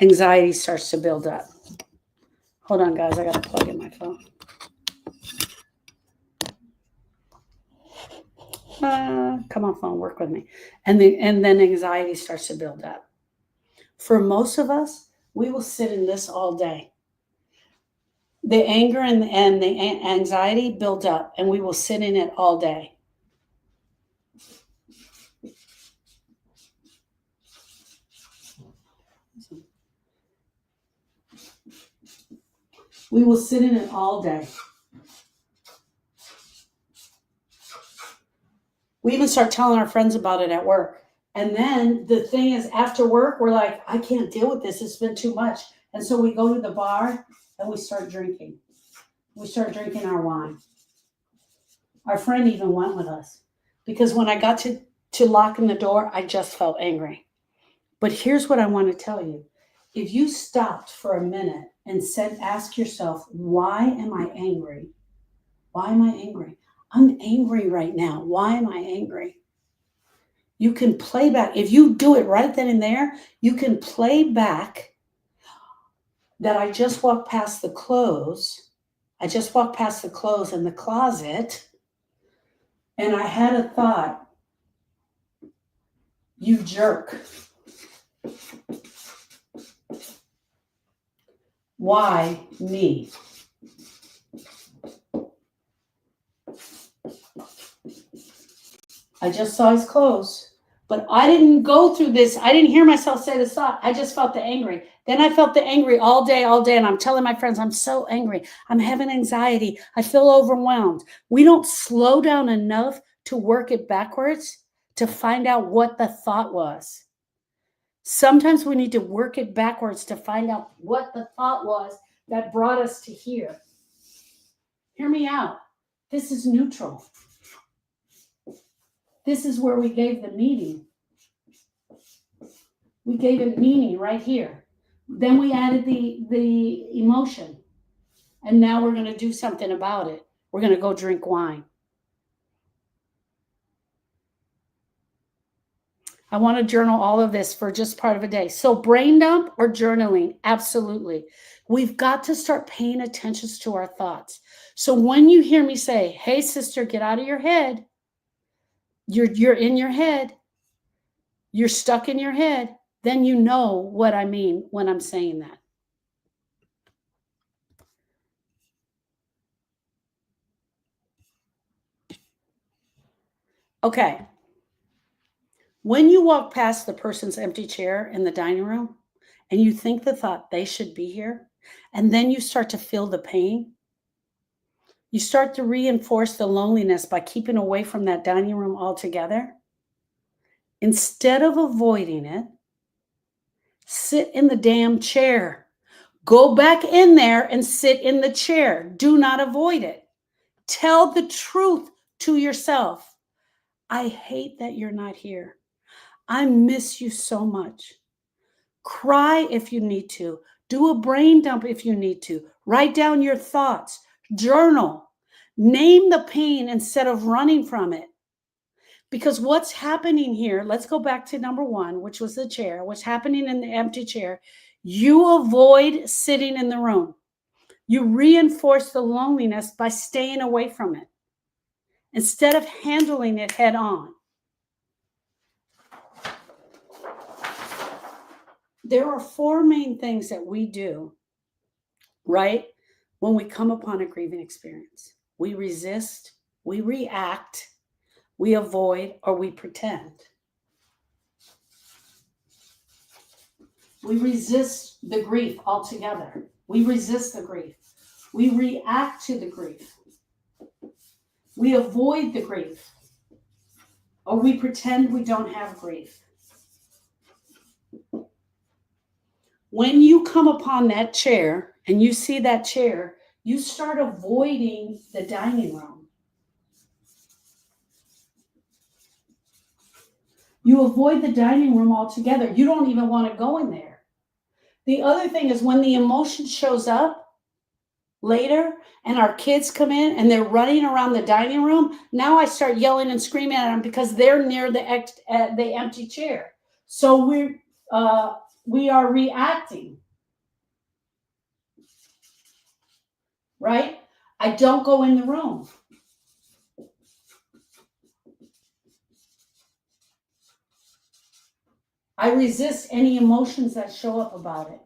Anxiety starts to build up. Hold on, guys. I got to plug in my phone. Come on, phone, work with me. And then anxiety starts to build up. For most of us, we will sit in this all day. The anger and the anxiety build up, and we will sit in it all day. We will sit in it all day. We even start telling our friends about it at work. And then the thing is, after work, we're like, I can't deal with this. It's been too much. And so we go to the bar and we start drinking. We start drinking our wine. Our friend even went with us. Because when I got to locking the door, I just felt angry. But here's what I want to tell you. If you stopped for a minute and ask yourself, why am I angry? Why am I angry? I'm angry right now. Why am I angry? You can play back. If you do it right then and there, you can play back that I just walked past the clothes. I just walked past the clothes in the closet, and I had a thought, you jerk. Why me? I just saw his clothes, but I didn't go through this. I didn't hear myself say this thought. I just felt the angry. Then I felt the angry all day. And I'm telling my friends, I'm so angry. I'm having anxiety. I feel overwhelmed. We don't slow down enough to work it backwards to find out what the thought was. Sometimes we need to work it backwards to find out what the thought was that brought us to here. Hear me out. This is neutral. This is where we gave the meaning. We gave it meaning right here. Then we added the emotion. And now we're going to do something about it. We're going to go drink wine. I want to journal all of this for just part of a day. So brain dump or journaling? Absolutely. We've got to start paying attention to our thoughts. So when you hear me say, hey, sister, get out of your head. You're in your head. You're stuck in your head. Then you know what I mean when I'm saying that. Okay. When you walk past the person's empty chair in the dining room and you think the thought they should be here, and then you start to feel the pain, you start to reinforce the loneliness by keeping away from that dining room altogether. Instead of avoiding it, sit in the damn chair. Go back in there and sit in the chair. Do not avoid it. Tell the truth to yourself. I hate that you're not here. I miss you so much. Cry if you need to. Do a brain dump if you need to. Write down your thoughts. Journal. Name the pain instead of running from it. Because what's happening here, let's go back to number one, which was the chair. What's happening in the empty chair? You avoid sitting in the room. You reinforce the loneliness by staying away from it instead of handling it head on. There are four main things that we do, right? When we come upon a grieving experience, we resist, we react, we avoid, or we pretend. We resist the grief altogether. We resist the grief. We react to the grief. We avoid the grief. Or we pretend we don't have grief. When you come upon that chair and you see that chair, you start avoiding the dining room. You avoid the dining room altogether. You don't even want to go in there. The other thing is when the emotion shows up later and our kids come in and they're running around the dining room, now I start yelling and screaming at them because they're near the empty chair. So we are reacting. Right? I don't go in the room. I resist any emotions that show up about it.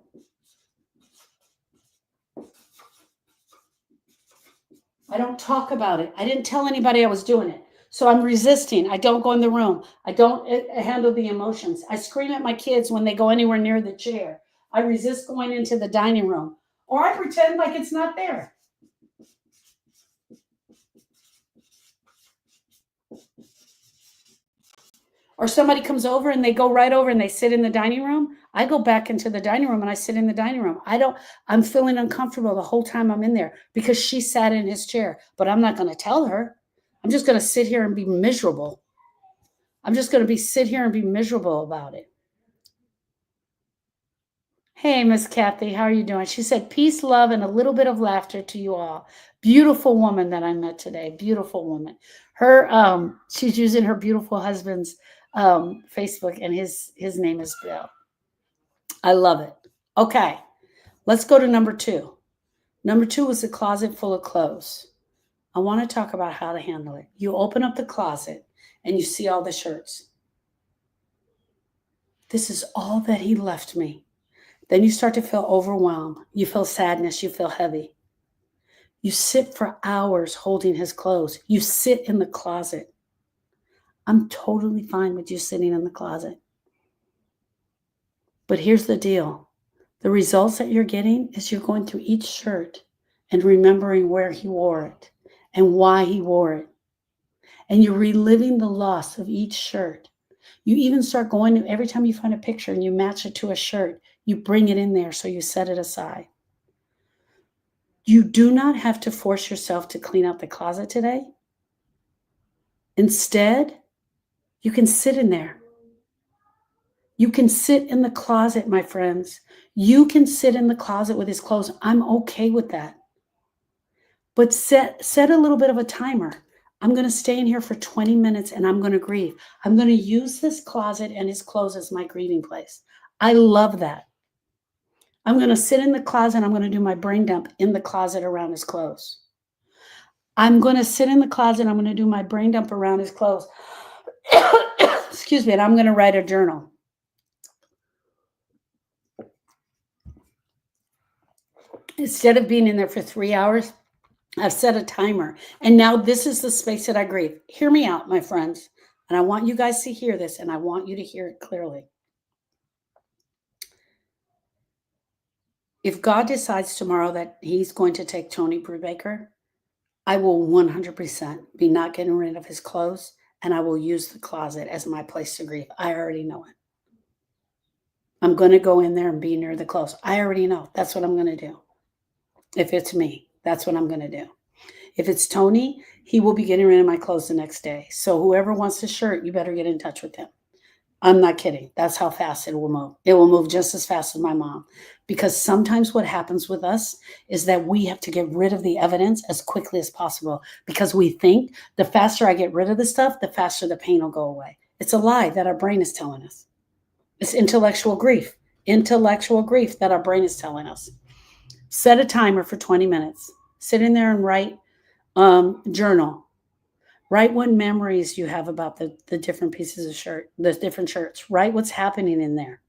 I don't talk about it. I didn't tell anybody I was doing it. So I'm resisting. I don't go in the room. I don't handle the emotions. I scream at my kids when they go anywhere near the chair. I resist going into the dining room. Or I pretend like it's not there. Or somebody comes over and they go right over and they sit in the dining room. I go back into the dining room and I sit in the dining room. I'm feeling uncomfortable the whole time I'm in there because she sat in his chair, but I'm not going to tell her. I'm just going to sit here and be miserable. Sit here and be miserable about it. Hey, Miss Kathy, how are you doing? She said, peace, love, and a little bit of laughter to you all. Beautiful woman that I met today. Beautiful woman. She's using her beautiful husband's Facebook, and his name is Bill. I love it. Okay. Let's go to number 2. Number 2 is a closet full of clothes. I want to talk about how to handle it. You open up the closet and you see all the shirts. This is all that he left me. Then you start to feel overwhelmed. You feel sadness. You feel heavy. You sit for hours holding his clothes. You sit in the closet. I'm totally fine with you sitting in the closet. But here's the deal. The results that you're getting is you're going through each shirt and remembering where he wore it and why he wore it. And you're reliving the loss of each shirt. You even start going to, every time you find a picture and you match it to a shirt, you bring it in there, so you set it aside. You do not have to force yourself to clean out the closet today. Instead, you can sit in there. You can sit in the closet, my friends. You can sit in the closet with his clothes. I'm okay with that. But set a little bit of a timer. I'm going to stay in here for 20 minutes and I'm going to grieve. I'm going to use this closet and his clothes as my grieving place. I love that. I'm going to sit in the closet. I'm going to do my brain dump in the closet around his clothes. I'm going to sit in the closet. I'm going to do my brain dump around his clothes. Excuse me. And I'm going to write a journal. Instead of being in there for 3 hours, I've set a timer. And now this is the space that I grieve. Hear me out, my friends. And I want you guys to hear this, and I want you to hear it clearly. If God decides tomorrow that he's going to take Tony Brubaker, I will 100% be not getting rid of his clothes, and I will use the closet as my place to grieve. I already know it. I'm going to go in there and be near the clothes. I already know. That's what I'm going to do. If it's me, that's what I'm going to do. If it's Tony, he will be getting rid of my clothes the next day. So whoever wants the shirt, you better get in touch with him. I'm not kidding. That's how fast it will move. It will move just as fast as my mom. Because sometimes what happens with us is that we have to get rid of the evidence as quickly as possible because we think the faster I get rid of the stuff, the faster the pain will go away. It's a lie that our brain is telling us. It's intellectual grief that our brain is telling us. Set a timer for 20 minutes. Sit in there and write, journal. Write what memories you have about the different pieces of shirt, the different shirts. Write what's happening in there.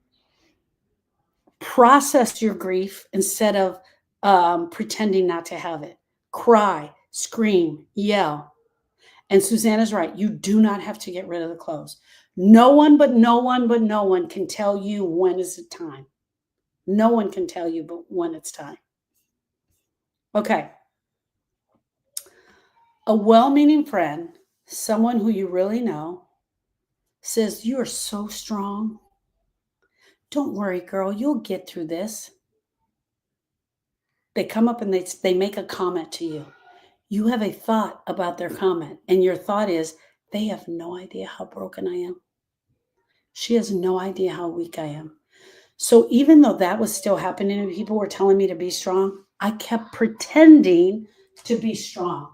Process your grief instead of pretending not to have it. Cry, scream, yell. And Susanna's right. You do not have to get rid of the clothes. No one can tell you when is it time. No one can tell you but when it's time. Okay. A well-meaning friend, someone who you really know, says, "You are so strong. Don't worry, girl, you'll get through this." They come up and they make a comment to you. You have a thought about their comment, and your thought is, they have no idea how broken I am. She has no idea how weak I am. So even though that was still happening and people were telling me to be strong, I kept pretending to be strong.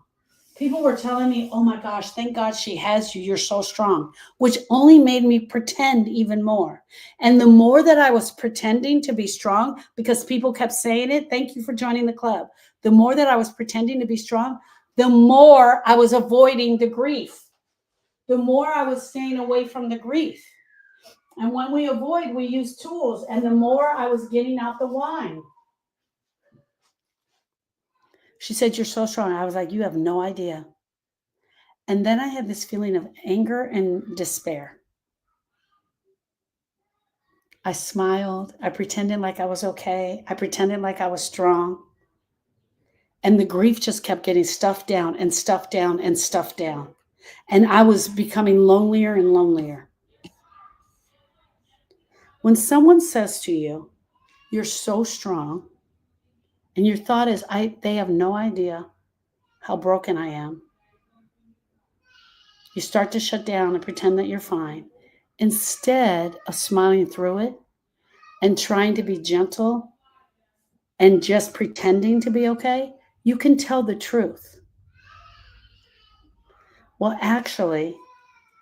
People were telling me, "Oh my gosh, thank God she has you. You're so strong," which only made me pretend even more. And the more that I was pretending to be strong, because people kept saying it, "Thank you for joining the club." The more that I was pretending to be strong, the more I was avoiding the grief. The more I was staying away from the grief. And when we avoid, we use tools. And the more I was getting out the wine. She said, "You're so strong." I was like, "You have no idea." And then I had this feeling of anger and despair. I smiled. I pretended like I was okay. I pretended like I was strong. And the grief just kept getting stuffed down and stuffed down and stuffed down. And I was becoming lonelier and lonelier. When someone says to you, "You're so strong," and your thought is, they have no idea how broken I am, you start to shut down and pretend that you're fine instead of smiling through it and trying to be gentle and just pretending to be okay. You can tell the truth. "Well, actually,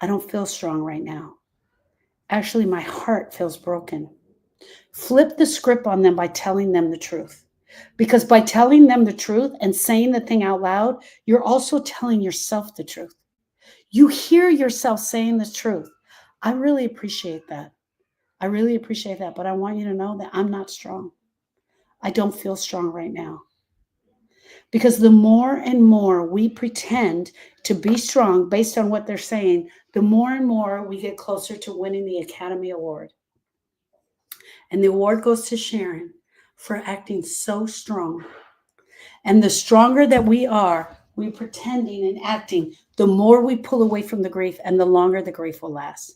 I don't feel strong right now. Actually, my heart feels broken. Flip the script on them by telling them the truth. Because by telling them the truth and saying the thing out loud, you're also telling yourself the truth. You hear yourself saying the truth. I really appreciate that. I really appreciate that. But I want you to know that I'm not strong. I don't feel strong right now. Because the more and more we pretend to be strong based on what they're saying, the more and more we get closer to winning the Academy Award. And the award goes to Sharon for acting so strong. And the stronger that we're pretending and acting, the more we pull away from the grief and the longer the grief will last.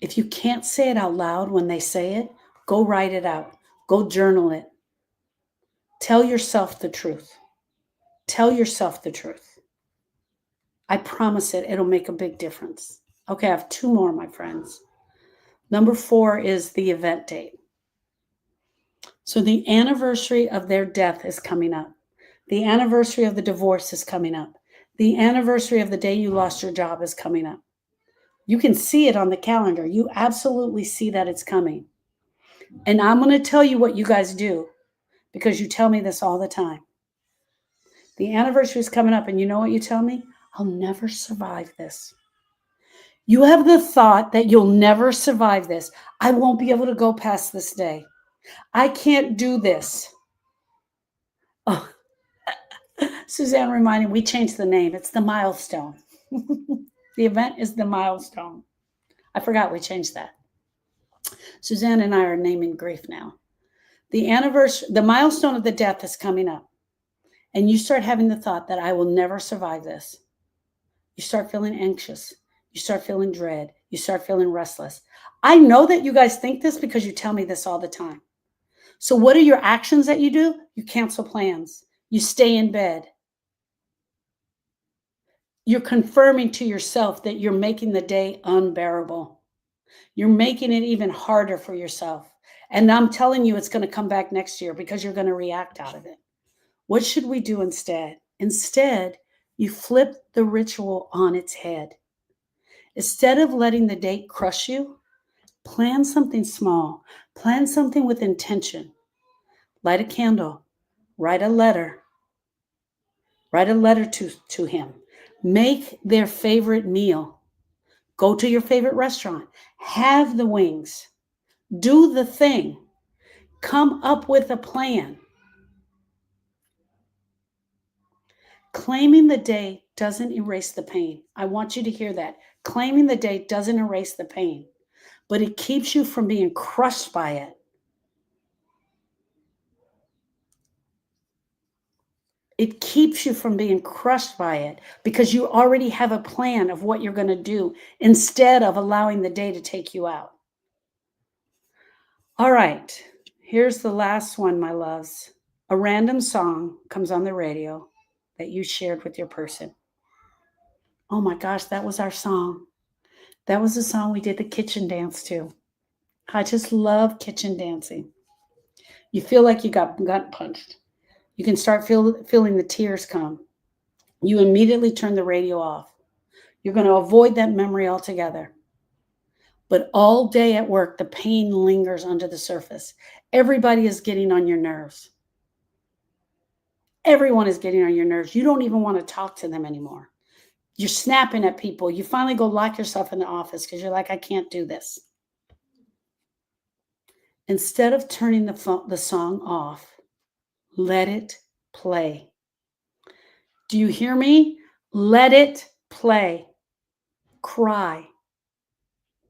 If you can't say it out loud when they say it, go write it out. Go journal it. Tell yourself the truth. Tell yourself the truth. I promise it'll make a big difference. Okay, I have 2 more, my friends. Number 4 is the event date. So the anniversary of their death is coming up. The anniversary of the divorce is coming up. The anniversary of the day you lost your job is coming up. You can see it on the calendar. You absolutely see that it's coming. And I'm going to tell you what you guys do because you tell me this all the time. The anniversary is coming up and you know what you tell me? I'll never survive this. You have the thought that you'll never survive this. I won't be able to go past this day. I can't do this. Oh, Suzanne reminded me, we changed the name. It's the milestone. The event is the milestone. I forgot we changed that. Suzanne and I are naming grief now. The anniversary, the milestone of the death is coming up. And you start having the thought that I will never survive this. You start feeling anxious. You start feeling dread. You start feeling restless. I know that you guys think this because you tell me this all the time. So what are your actions that you do? You cancel plans. You stay in bed. You're confirming to yourself that you're making the day unbearable. You're making it even harder for yourself. And I'm telling you, it's going to come back next year because you're going to react out of it. What should we do instead? Instead, you flip the ritual on its head. Instead of letting the date crush you, plan something small. Plan something with intention. Light a candle. Write a letter. Write a letter to him. Make their favorite meal. Go to your favorite restaurant. Have the wings. Do the thing. Come up with a plan. Claiming the day doesn't erase the pain. I want you to hear that. Claiming the day doesn't erase the pain, but it keeps you from being crushed by it. It keeps you from being crushed by it because you already have a plan of what you're going to do instead of allowing the day to take you out. All right, here's the last one, my loves. A random song comes on the radio that you shared with your person. Oh my gosh, that was our song. That was the song we did the kitchen dance to. I just love kitchen dancing. You feel like you got gut punched. You can start feeling the tears come. You immediately turn the radio off. You're going to avoid that memory altogether. But all day at work, the pain lingers under the surface. Everybody is getting on your nerves. Everyone is getting on your nerves. You don't even want to talk to them anymore. You're snapping at people. You finally go lock yourself in the office because you're like, I can't do this. Instead of turning the song off, let it play. Do you hear me? Let it play. Cry.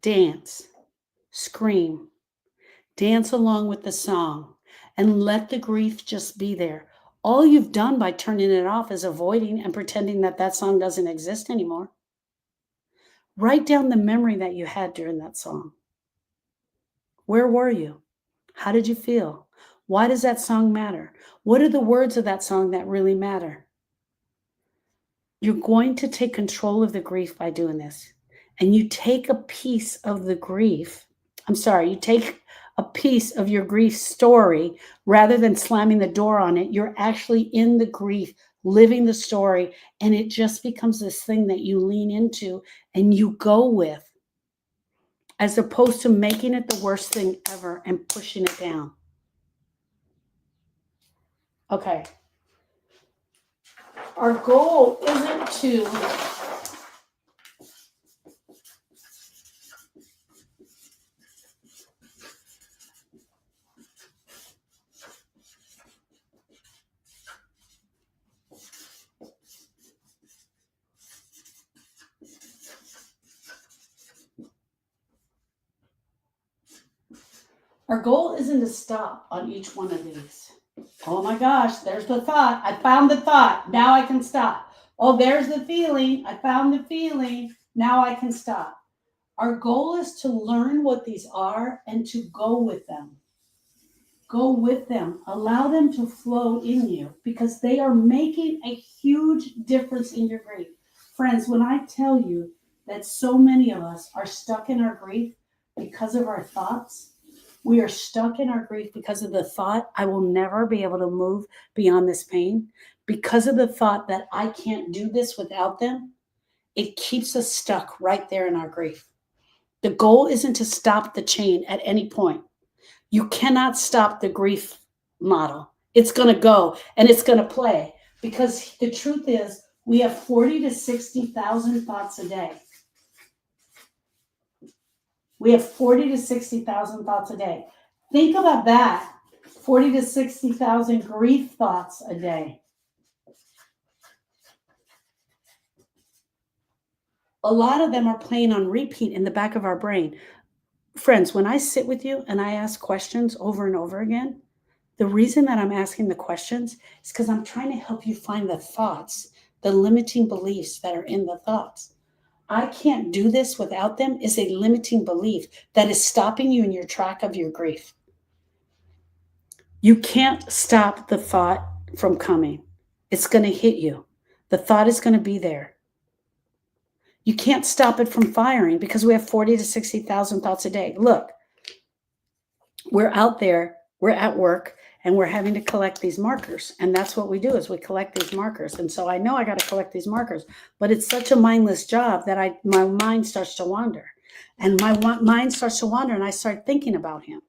Dance. Scream. Dance along with the song and let the grief just be there. All you've done by turning it off is avoiding and pretending that that song doesn't exist anymore. Write down the memory that you had during that song. Where were you? How did you feel? Why does that song matter? What are the words of that song that really matter? You're going to take control of the grief by doing this. And you take a piece of the grief. You take a piece of your grief story rather than slamming the door on it. You're actually in the grief, living the story, and it just becomes this thing that you lean into and you go with. as opposed to making it the worst thing ever and pushing it down. Okay. Our goal isn't to stop on each one of these. Oh my gosh, there's the thought. I found the thought. Now I can stop. Oh, there's the feeling. I found the feeling. Now I can stop. Our goal is to learn what these are and to go with them. Go with them. Allow them to flow in you because they are making a huge difference in your grief. Friends, when I tell you that so many of us are stuck in our grief because of our thoughts, we are stuck in our grief because of the thought, I will never be able to move beyond this pain. Because of the thought that I can't do this without them, it keeps us stuck right there in our grief. The goal isn't to stop the chain at any point. You cannot stop the grief model. It's going to go and it's going to play because the truth is we have 40 to 60,000 thoughts a day. We have 40 to 60,000 thoughts a day. Think about that. 40 to 60,000 grief thoughts a day. A lot of them are playing on repeat in the back of our brain. Friends, when I sit with you and I ask questions over and over again, the reason that I'm asking the questions is because I'm trying to help you find the thoughts, the limiting beliefs that are in the thoughts. I can't do this without them is a limiting belief that is stopping you in your track of your grief. You can't stop the thought from coming. It's going to hit you. The thought is going to be there. You can't stop it from firing because we have 40 to 60,000 thoughts a day. Look, we're out there, we're at work, and we're having to collect these markers. And that's what we do is we collect these markers. And so I know I got to collect these markers, but it's such a mindless job that my mind starts to wander. And my mind starts to wander and I start thinking about him.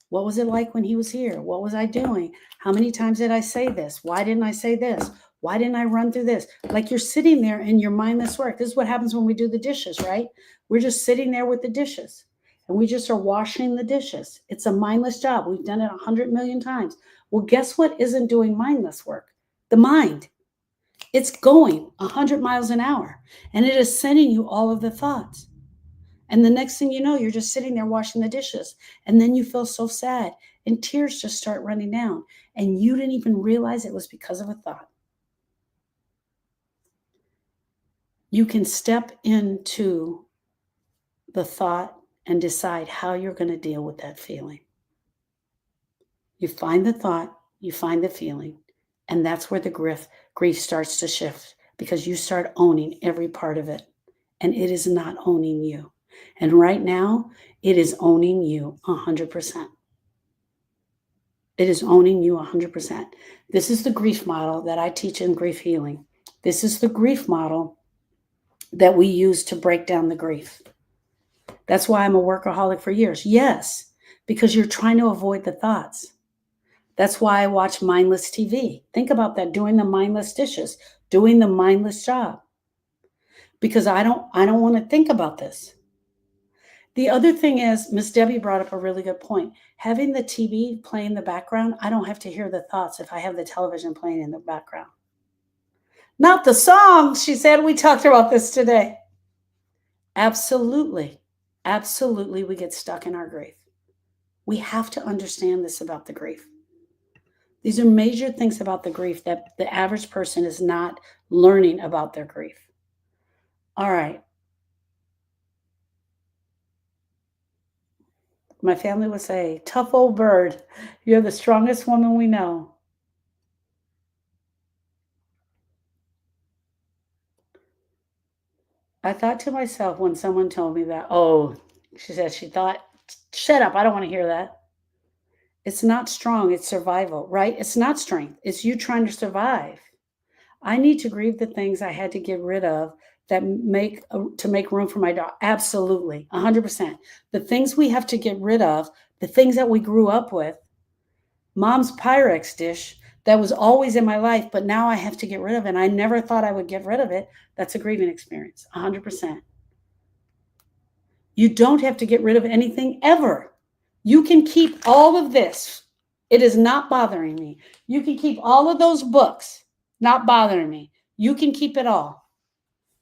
What was it like when he was here? What was I doing? How many times did I say this? Why didn't I say this? Why didn't I run through this? Like you're sitting there in your mindless work. This is what happens when we do the dishes, right? We're just sitting there with the dishes. And we just are washing the dishes. It's a mindless job. We've done it 100 million times. Well, guess what isn't doing mindless work? The mind. It's going 100 miles an hour, and it is sending you all of the thoughts. And the next thing you know, you're just sitting there washing the dishes, and then you feel so sad, and tears just start running down, and you didn't even realize it was because of a thought. You can step into the thought and decide how you're going to deal with that feeling. You find the thought, you find the feeling, and that's where the grief starts to shift because you start owning every part of it, and it is not owning you. And right now, it is owning you 100%. It is owning you 100%. This is the grief model that I teach in grief healing. This is the grief model that we use to break down the grief. That's why I'm a workaholic for years. Yes, because you're trying to avoid the thoughts. That's why I watch mindless TV. Think about that, doing the mindless dishes, doing the mindless job. Because I don't want to think about this. The other thing is, Miss Debbie brought up a really good point. Having the TV play in the background, I don't have to hear the thoughts if I have the television playing in the background. Not the songs, she said. We talked about this today. Absolutely. Absolutely, we get stuck in our grief. We have to understand this about the grief. These are major things about the grief that the average person is not learning about their grief. All right. My family would say, tough old bird, you're the strongest woman we know. I thought to myself when someone told me that, she thought, shut up, I don't want to hear that. It's not strong, it's survival, right? It's not strength, it's you trying to survive. I need to grieve the things I had to get rid of that to make room for my dog? Absolutely, 100%. The things we have to get rid of, the things that we grew up with, mom's Pyrex dish that was always in my life, but now I have to get rid of it. And I never thought I would get rid of it. That's a grieving experience, 100%. You don't have to get rid of anything ever. You can keep all of this. It is not bothering me. You can keep all of those books, not bothering me. You can keep it all.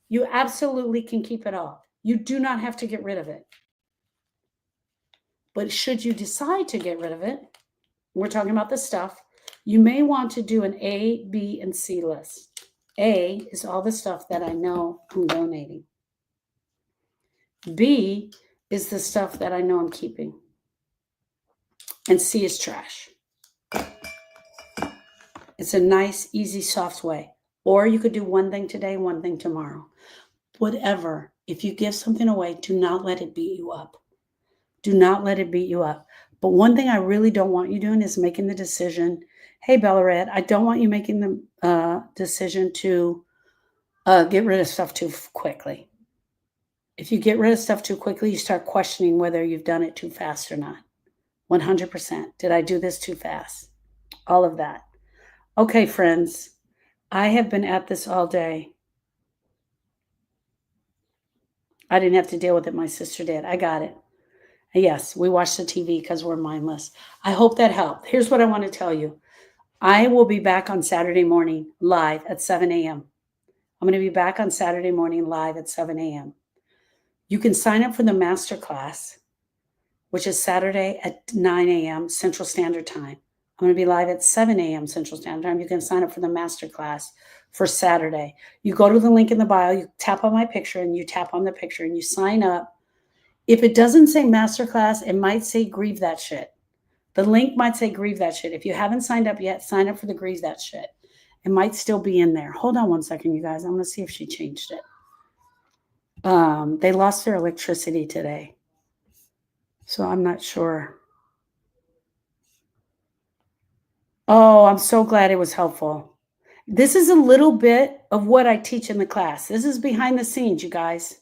You absolutely can keep it all. You do not have to get rid of it. But should you decide to get rid of it, we're talking about the stuff, you may want to do an A, B, and C list. A is all the stuff that I know I'm donating. B is the stuff that I know I'm keeping. And C is trash. It's a nice, easy, soft way. Or you could do one thing today, one thing tomorrow. Whatever. If you give something away, do not let it beat you up. Do not let it beat you up. But one thing I really don't want you doing is making the decision. Hey, Bella Red, I don't want you making the decision to get rid of stuff too quickly. If you get rid of stuff too quickly, you start questioning whether you've done it too fast or not. 100%. Did I do this too fast? All of that. Okay, friends, I have been at this all day. I didn't have to deal with it. My sister did. I got it. Yes, we watch the TV because we're mindless. I hope that helped. Here's what I want to tell you. I will be back on Saturday morning live at 7 a.m. I'm going to be back on Saturday morning live at 7 a.m. You can sign up for the masterclass, which is Saturday at 9 a.m. Central Standard Time. I'm going to be live at 7 a.m. Central Standard Time. You can sign up for the masterclass for Saturday. You go to the link in the bio, you tap on my picture, and you tap on the picture, and you sign up. If it doesn't say masterclass, it might say grieve that shit. The link might say grieve that shit. If you haven't signed up yet, sign up for the grieve that shit. It might still be in there. Hold on one second, you guys. I'm going to see if she changed it. They lost their electricity today, so I'm not sure. Oh, I'm so glad it was helpful. This is a little bit of what I teach in the class. This is behind the scenes, you guys.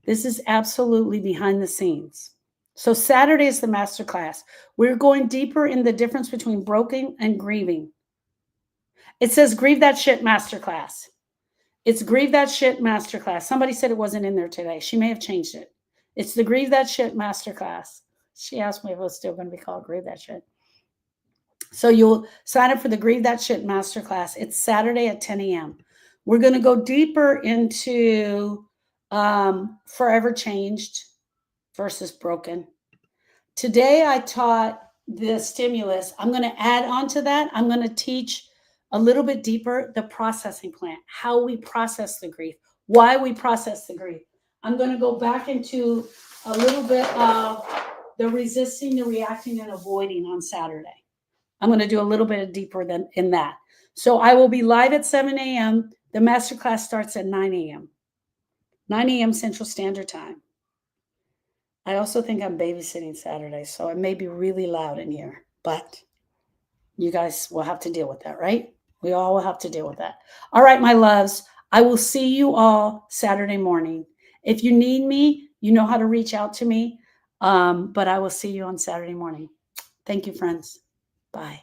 This is absolutely behind the scenes. So Saturday is the master class. We're going deeper in the difference between broken and grieving. It says grieve that shit masterclass. It's grieve that shit masterclass. Somebody said it wasn't in there today. She may have changed it. It's the grieve that shit masterclass. She asked me if it was still going to be called grieve that shit. So you'll sign up for the Grieve That Shit Masterclass. It's Saturday at 10 a.m. We're going to go deeper into forever changed versus broken. Today I taught the stimulus. I'm going to add on to that. I'm going to teach a little bit deeper the processing plan, how we process the grief, why we process the grief. I'm going to go back into a little bit of the resisting, the reacting, and avoiding on Saturday. I'm going to do a little bit deeper than in that. So I will be live at 7 a.m. The masterclass starts at 9 a.m. 9 a.m. Central Standard Time. I also think I'm babysitting Saturday, so it may be really loud in here, but you guys will have to deal with that, right? We all will have to deal with that. All right, my loves, I will see you all Saturday morning. If you need me, you know how to reach out to me, but I will see you on Saturday morning. Thank you, friends. Bye.